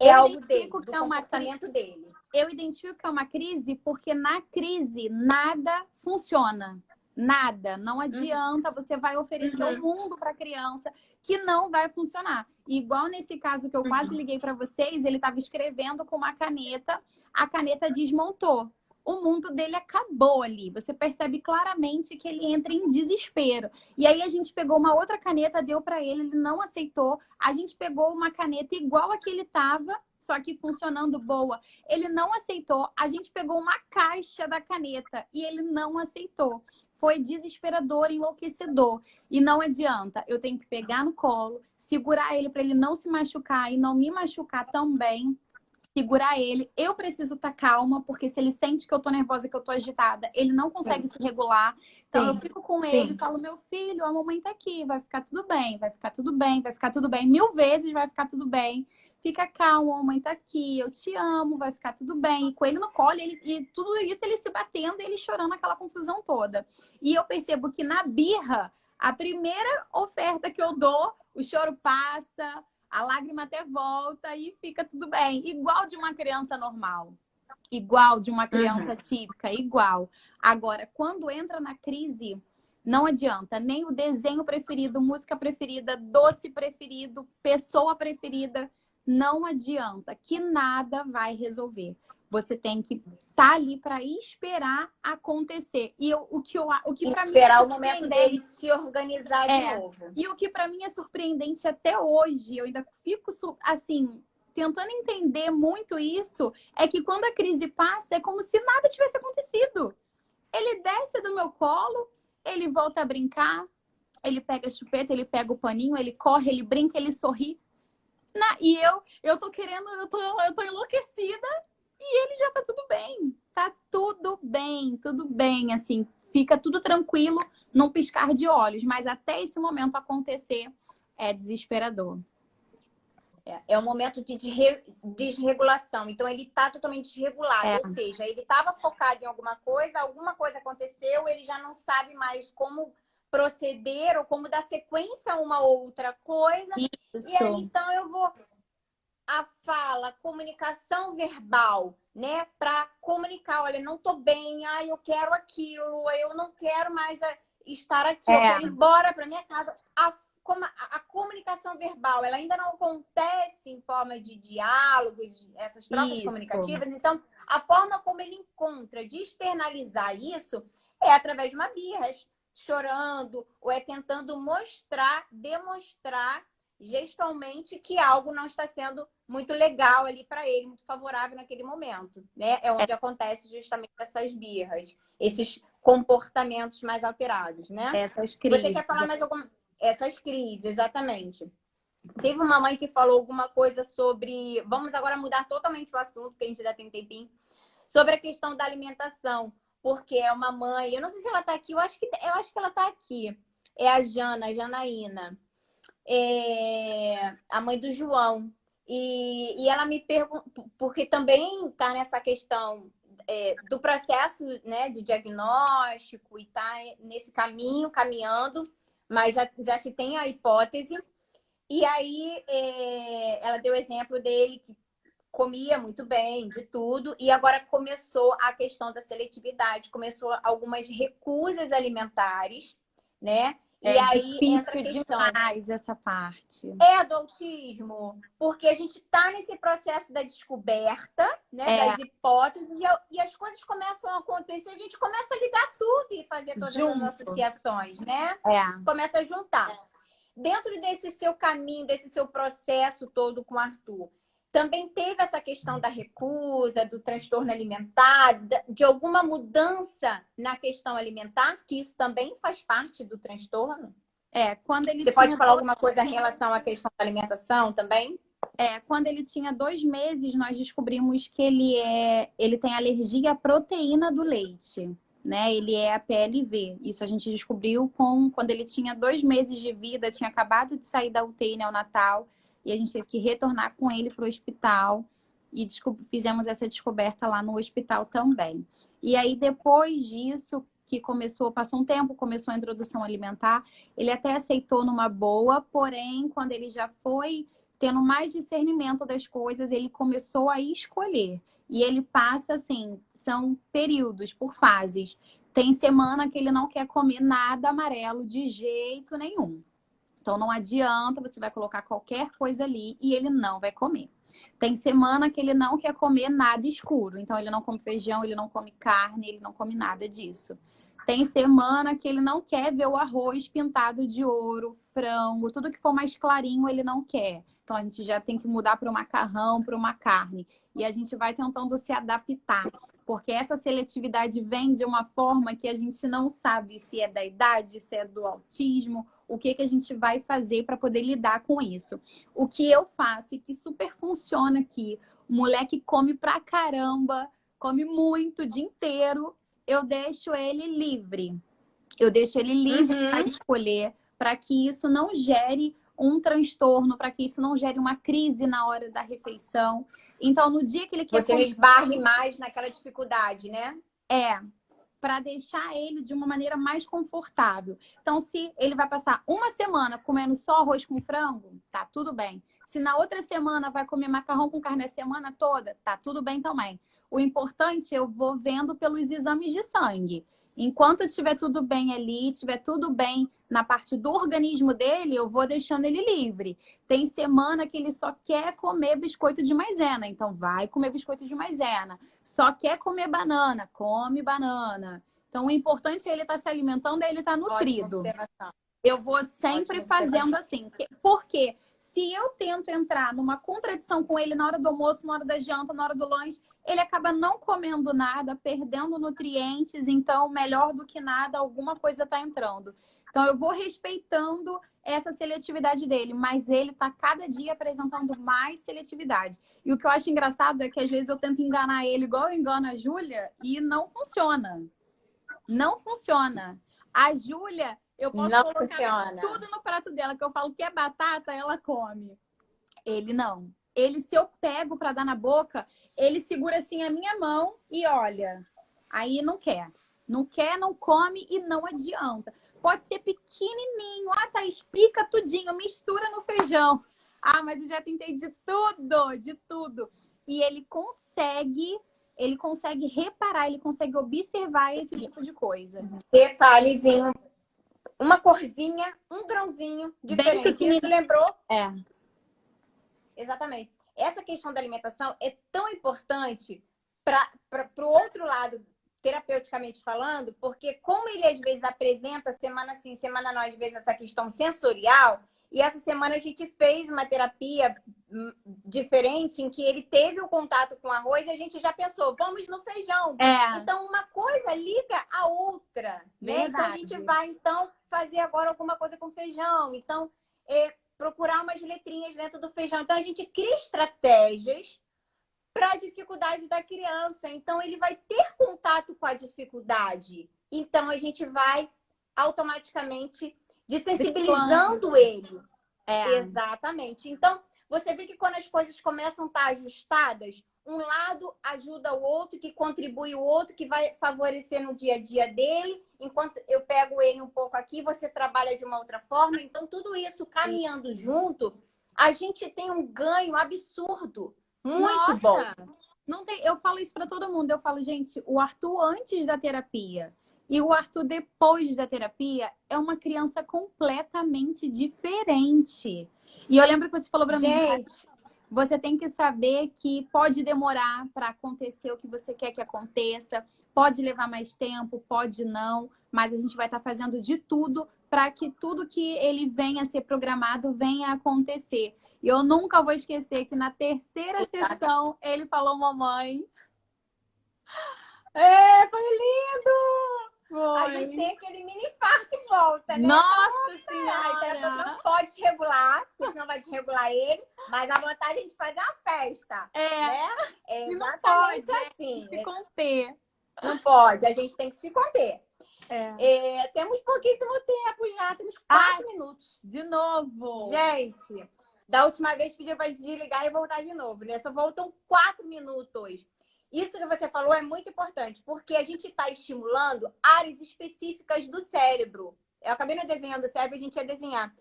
[SPEAKER 1] É
[SPEAKER 2] Eu
[SPEAKER 1] algo dele,
[SPEAKER 2] identifico
[SPEAKER 1] do
[SPEAKER 2] que é uma crise.
[SPEAKER 1] comportamento dele.
[SPEAKER 2] Eu identifico que é uma crise porque na crise nada funciona. Nada. Não adianta, você vai oferecer o mundo para a criança que não vai funcionar. Igual nesse caso que eu quase liguei para vocês, ele estava escrevendo com uma caneta, a caneta desmontou. O mundo dele acabou ali. Você percebe claramente que ele entra em desespero. E aí a gente pegou uma outra caneta, deu para ele, ele não aceitou. A gente pegou uma caneta igual a que ele estava, só que funcionando boa. Ele não aceitou. A gente pegou uma caixa da caneta e ele não aceitou. Foi desesperador, enlouquecedor. E não adianta. Eu tenho que pegar no colo, segurar ele para ele não se machucar e não me machucar também. Segurar ele. Eu preciso estar calma, porque se ele sente que eu tô nervosa, que eu tô agitada, ele não consegue se regular. Então eu fico com ele e falo, meu filho, a mamãe tá aqui, vai ficar tudo bem, vai ficar tudo bem, vai ficar tudo bem. 1000 vezes vai ficar tudo bem. Fica calmo, a mamãe tá aqui, eu te amo, vai ficar tudo bem. E com ele no colo, e tudo isso ele se batendo, ele chorando aquela confusão toda. E eu percebo que na birra, a primeira oferta que eu dou, o choro passa, a lágrima até volta e fica tudo bem. Igual de uma criança normal. Igual de uma criança típica, igual. Agora, quando entra na crise, não adianta. Nem o desenho preferido, música preferida, doce preferido, pessoa preferida. Não adianta, que nada vai resolver. Você tem que estar ali para esperar acontecer. E o que para mim é
[SPEAKER 1] Esperar o momento
[SPEAKER 2] surpreendente.
[SPEAKER 1] dele se organizar de novo.
[SPEAKER 2] E o que para mim é surpreendente até hoje, eu ainda fico assim, tentando entender muito isso, é que quando a crise passa, é como se nada tivesse acontecido. Ele desce do meu colo, ele volta a brincar, ele pega a chupeta, ele pega o paninho, ele corre, ele brinca, ele sorri. E eu tô querendo, eu tô enlouquecida e ele já tá tudo bem. Tá tudo bem, assim, fica tudo tranquilo, num piscar de olhos, mas até esse momento acontecer é desesperador.
[SPEAKER 1] É um momento de desregulação. Então, ele está totalmente desregulado. Ou seja, ele estava focado em alguma coisa aconteceu, ele já não sabe mais como proceder ou como dar sequência a uma outra coisa.
[SPEAKER 2] Isso.
[SPEAKER 1] E aí, então, eu vou... A fala, comunicação verbal, né? Para comunicar, olha, não tô bem, eu quero aquilo, eu não quero mais estar aqui, eu quero ir embora para minha casa. A comunicação verbal, ela ainda não acontece em forma de diálogos, essas trocas comunicativas. Então, a forma como ele encontra de externalizar isso é através de uma birra, chorando, ou é tentando demonstrar gestualmente que algo não está sendo muito legal ali para ele, muito favorável naquele momento, né? É onde acontece justamente essas birras, esses comportamentos mais alterados, né?
[SPEAKER 2] Essas crises.
[SPEAKER 1] Você quer falar mais alguma? Essas crises, exatamente. Teve uma mãe que falou alguma coisa sobre... Vamos agora mudar totalmente o assunto, que a gente já tem um tempinho. Sobre a questão da alimentação. Porque é uma mãe... Eu não sei se ela está aqui. Eu acho que ela está aqui. É a Janaína. A mãe do João. E ela me perguntou... Porque também está nessa questão... do processo, né, de diagnóstico e tá nesse caminho, caminhando, mas já se tem a hipótese. E aí ela deu o exemplo dele que comia muito bem, de tudo, e agora começou a questão da seletividade, começou algumas recusas alimentares, né? E aí entra a questão.
[SPEAKER 2] Demais essa parte.
[SPEAKER 1] É do autismo, porque a gente está nesse processo da descoberta, né, das hipóteses, e as coisas começam a acontecer, a gente começa a ligar tudo e fazer todas as associações, né? Começa a juntar. Dentro desse seu caminho, desse seu processo todo com o Arthur, também teve essa questão da recusa, do transtorno alimentar, de alguma mudança na questão alimentar, que isso também faz parte do transtorno?
[SPEAKER 2] Quando ele
[SPEAKER 1] Você pode falar alguma coisa em relação à questão da alimentação também?
[SPEAKER 2] Quando ele tinha 2 meses, nós descobrimos que ele tem alergia à proteína do leite, né? Ele é a PLV. Isso a gente descobriu quando ele tinha 2 meses de vida, tinha acabado de sair da UTI neonatal, e a gente teve que retornar com ele para o hospital e fizemos essa descoberta lá no hospital também. E aí, depois disso, que passou um tempo, começou a introdução alimentar, ele até aceitou numa boa, porém, quando ele já foi tendo mais discernimento das coisas, ele começou a escolher. E ele passa, assim, são períodos, por fases. Tem semana que ele não quer comer nada amarelo de jeito nenhum. Então, não adianta, você vai colocar qualquer coisa ali e ele não vai comer. Tem semana que ele não quer comer nada escuro. Então, ele não come feijão, ele não come carne, ele não come nada disso. Tem semana que ele não quer ver o arroz pintado de ouro, frango, tudo que for mais clarinho ele não quer. Então, a gente já tem que mudar para o macarrão, para uma carne. E a gente vai tentando se adaptar. Porque essa seletividade vem de uma forma que a gente não sabe se é da idade, se é do autismo, o que a gente vai fazer para poder lidar com isso. O que eu faço e que super funciona aqui, o moleque come pra caramba, come muito o dia inteiro, eu deixo ele livre. Eu deixo ele livre para escolher, para que isso não gere um transtorno, para que isso não gere uma crise na hora da refeição. Então, no dia que ele quer
[SPEAKER 1] Você não esbarre mais naquela dificuldade, né?
[SPEAKER 2] Para deixar ele de uma maneira mais confortável. Então, se ele vai passar uma semana comendo só arroz com frango, tá tudo bem. Se na outra semana vai comer macarrão com carne a semana toda, tá tudo bem também. O importante, eu vou vendo pelos exames de sangue. Enquanto estiver tudo bem ali, estiver tudo bem na parte do organismo dele, eu vou deixando ele livre. Tem semana que ele só quer comer biscoito de maisena, então vai comer biscoito de maisena. Só quer comer banana, come banana. Então, o importante é ele estar se alimentando, é ele estar nutrido. Eu vou sempre fazendo assim. Por quê? Se eu tento entrar numa contradição com ele na hora do almoço, na hora da janta, na hora do lanche, ele acaba não comendo nada, perdendo nutrientes. Então, melhor do que nada, alguma coisa está entrando. Então, eu vou respeitando essa seletividade dele, mas ele está cada dia apresentando mais seletividade. E o que eu acho engraçado é que às vezes eu tento enganar ele igual eu engano a Júlia e não funciona. Não funciona. A Júlia, eu posso colocar tudo no prato dela, que eu falo que é batata, ela come. Ele não. Ele, se eu pego para dar na boca, ele segura assim a minha mão e olha. Aí não quer. Não quer, não come e não adianta. Pode ser pequenininho. Ah, Thaís, pica tudinho, mistura no feijão. Ah, mas eu já tentei de tudo, de tudo. E ele consegue reparar, ele consegue observar esse tipo de coisa.
[SPEAKER 1] Detalhezinho, uma corzinha, um grãozinho diferente. Isso lembrou? Exatamente. Essa questão da alimentação é tão importante para o outro lado, terapeuticamente falando, porque como ele às vezes apresenta semana sim, semana não, às vezes essa questão sensorial, e essa semana a gente fez uma terapia diferente em que ele teve o contato com arroz e a gente já pensou, vamos no feijão. Então, uma coisa liga a outra, né? Então, a gente vai, fazer agora alguma coisa com feijão. Então, procurar umas letrinhas dentro do feijão. Então, a gente cria estratégias para a dificuldade da criança. Então, ele vai ter contato com a dificuldade. Então, a gente vai automaticamente desensibilizando ele. Exatamente. Então, você vê que quando as coisas começam a estar ajustadas, um lado ajuda o outro, que contribui o outro, que vai favorecer no dia a dia dele. Enquanto eu pego ele um pouco aqui, você trabalha de uma outra forma. Então, tudo isso caminhando junto, a gente tem um ganho absurdo. Muito bom.
[SPEAKER 2] Não tem, eu falo isso para todo mundo. Eu falo, gente, o Arthur antes da terapia e o Arthur depois da terapia é uma criança completamente diferente. E eu lembro que você falou para mim, você tem que saber que pode demorar para acontecer o que você quer que aconteça, pode levar mais tempo, pode não, mas a gente vai estar fazendo de tudo para que tudo que ele venha a ser programado venha a acontecer. E eu nunca vou esquecer que na terceira sessão ele falou, mamãe. Foi lindo! Foi.
[SPEAKER 1] A gente tem aquele mini infarto em volta, né?
[SPEAKER 2] Nossa Senhora!
[SPEAKER 1] A terapeuta não pode desregular, porque senão vai desregular ele. Mas a vontade é a gente fazer uma festa, né? É
[SPEAKER 2] E não
[SPEAKER 1] exatamente
[SPEAKER 2] pode,
[SPEAKER 1] assim.
[SPEAKER 2] se conter.
[SPEAKER 1] Não pode, a gente tem que se conter.
[SPEAKER 2] É.
[SPEAKER 1] Temos pouquíssimo tempo já, temos
[SPEAKER 2] Ai,
[SPEAKER 1] 4 minutos.
[SPEAKER 2] de novo.
[SPEAKER 1] Gente, da última vez pediu para desligar e voltar de novo, né? Só voltam 4 minutos. Isso que você falou é muito importante, porque a gente está estimulando áreas específicas do cérebro. Eu acabei não desenhando o cérebro, a gente ia desenhar.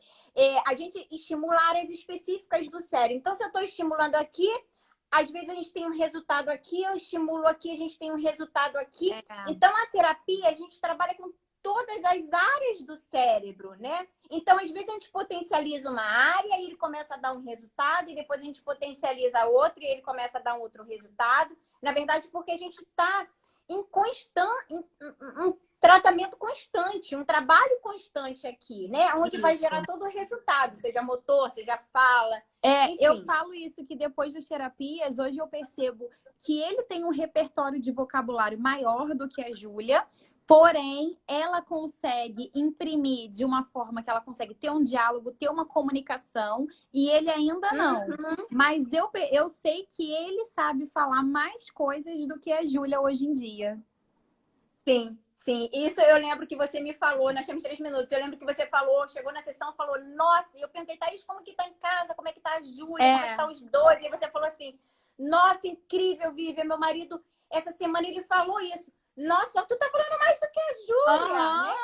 [SPEAKER 1] A gente estimula áreas específicas do cérebro. Então, se eu estou estimulando aqui, às vezes a gente tem um resultado aqui, eu estimulo aqui, a gente tem um resultado aqui. Então, a terapia, a gente trabalha com todas as áreas do cérebro, né? Então, às vezes a gente potencializa uma área e ele começa a dar um resultado, e depois a gente potencializa a outra e ele começa a dar um outro resultado. Na verdade, porque a gente está em um tratamento constante, um trabalho constante aqui, né? Onde vai gerar todo o resultado, seja motor, seja fala. Enfim.
[SPEAKER 2] Eu falo isso, que depois das terapias, hoje eu percebo que ele tem um repertório de vocabulário maior do que a Júlia, porém, ela consegue imprimir de uma forma que ela consegue ter um diálogo, ter uma comunicação, e ele ainda não. Mas eu sei que ele sabe falar mais coisas do que a Júlia hoje em dia.
[SPEAKER 1] Sim, sim. Isso eu lembro que você me falou, nós temos 3 minutos, eu lembro que você falou, chegou na sessão, falou, nossa, e eu perguntei, Thaís, como que tá em casa? Como é que tá a Júlia? Como é que tá os dois? E você falou assim, nossa, incrível, Vivian, meu marido, essa semana ele falou isso. Nossa, tu tá falando mais do que a Júlia, né?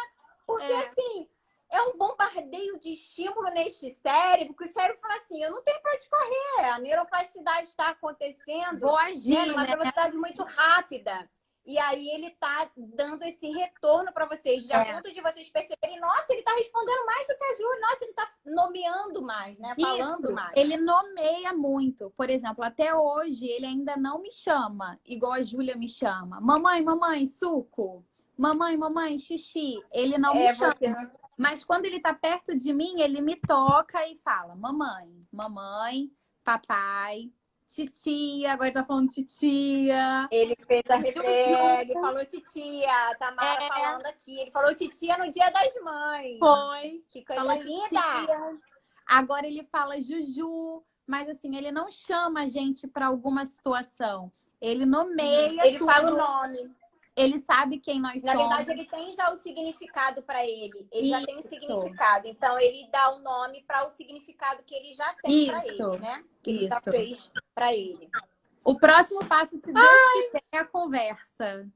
[SPEAKER 1] Porque assim, é um bombardeio de estímulo neste cérebro, que o cérebro fala assim, eu não tenho pra onde correr, a neuroplasticidade está acontecendo,
[SPEAKER 2] vou agir,
[SPEAKER 1] numa velocidade muito rápida. E aí ele tá dando esse retorno para vocês, de ponto de vocês perceberem, nossa, ele tá respondendo mais do que a Júlia, nossa, ele tá nomeando mais, né? Falando mais.
[SPEAKER 2] Ele nomeia muito. Por exemplo, até hoje ele ainda não me chama, igual a Júlia me chama. Mamãe, mamãe, suco. Mamãe, mamãe, xixi. Ele não me chama. Mas quando ele tá perto de mim, ele me toca e fala: mamãe, mamãe, papai. Titia, agora tá falando titia.
[SPEAKER 1] Ele fez a referência, ele falou titia, a Tamara falando aqui. Ele falou titia no Dia das Mães.
[SPEAKER 2] Foi.
[SPEAKER 1] Que coisa linda! Titia.
[SPEAKER 2] Agora ele fala Juju, mas assim, ele não chama a gente para alguma situação. Ele nomeia
[SPEAKER 1] Ele fala o nome.
[SPEAKER 2] Ele sabe quem nós somos.
[SPEAKER 1] Na verdade, ele tem já o significado para ele. Ele já tem o significado. Então, ele dá o nome para o significado que ele já tem para ele, né? Que ele já fez para ele.
[SPEAKER 2] O próximo passo, se Deus quiser, é a conversa.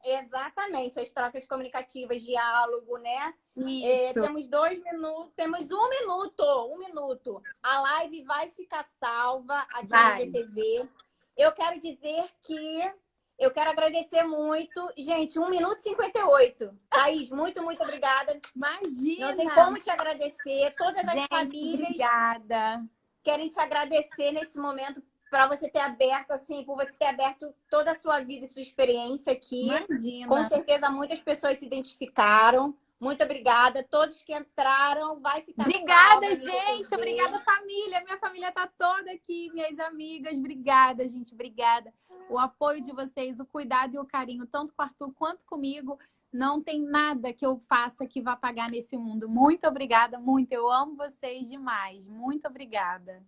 [SPEAKER 1] Exatamente. As trocas comunicativas, diálogo, né?
[SPEAKER 2] Isso.
[SPEAKER 1] Temos 2 minutos. Temos 1 minuto. 1 minuto. A live vai ficar salva aqui no GTV. Eu quero dizer que... Eu quero agradecer muito. Gente, 1 minuto e 58. Thaís, muito, muito obrigada.
[SPEAKER 2] Imagina!
[SPEAKER 1] Não sei como te agradecer. Todas as famílias
[SPEAKER 2] obrigada.
[SPEAKER 1] Querem te agradecer nesse momento para você ter aberto, assim, por você ter aberto toda a sua vida e sua experiência aqui.
[SPEAKER 2] Imagina!
[SPEAKER 1] Com certeza muitas pessoas se identificaram. Muito obrigada. Todos que entraram, vai ficar
[SPEAKER 2] Obrigada, gente. Obrigada, família. Minha família tá toda aqui, minhas amigas. Obrigada, gente. Obrigada. O apoio de vocês, o cuidado e o carinho, tanto com o Arthur quanto comigo. Não tem nada que eu faça que vá pagar nesse mundo. Muito obrigada, muito. Eu amo vocês demais. Muito obrigada.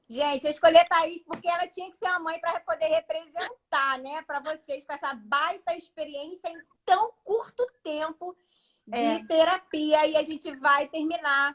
[SPEAKER 1] Gente, eu escolhi a Thaís porque ela tinha que ser uma mãe para poder representar, né? Para vocês, com essa baita experiência em tão curto tempo de terapia. E a gente vai terminar.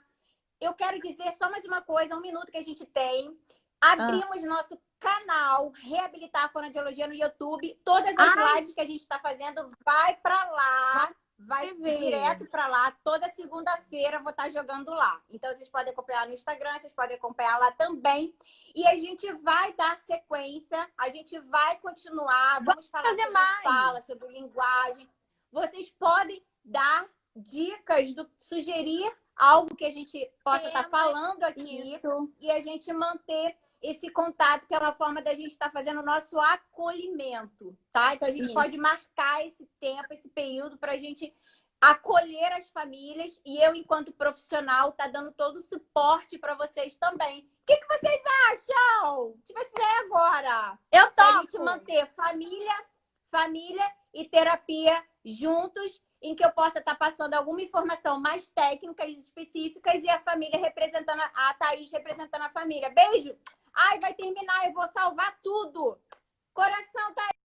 [SPEAKER 1] Eu quero dizer só mais uma coisa, 1 minuto que a gente tem. Abrimos nosso canal Reabilitar a Fonoaudiologia no YouTube. Todas as lives que a gente está fazendo vai para lá. Vai direto para lá. Toda segunda-feira eu vou estar jogando lá. Então, vocês podem acompanhar no Instagram, vocês podem acompanhar lá também. E a gente vai dar sequência. A gente vai continuar. Vamos falar sobre fala, sobre linguagem. Vocês podem dar dicas, sugerir algo que a gente possa estar falando aqui. E a gente manter esse contato, que é uma forma da gente estar fazendo o nosso acolhimento, tá? Então, a gente pode marcar esse tempo, esse período, para a gente acolher as famílias, e eu, enquanto profissional, tá dando todo o suporte para vocês também. O que vocês acham? Tipo assim, agora.
[SPEAKER 2] Eu topo!
[SPEAKER 1] Pra gente manter família e terapia juntos, em que eu possa estar passando alguma informação mais técnicas específicas e a família representando, a Thaís representando a família. Beijo! Ai, vai terminar, eu vou salvar tudo! Coração, Thaís!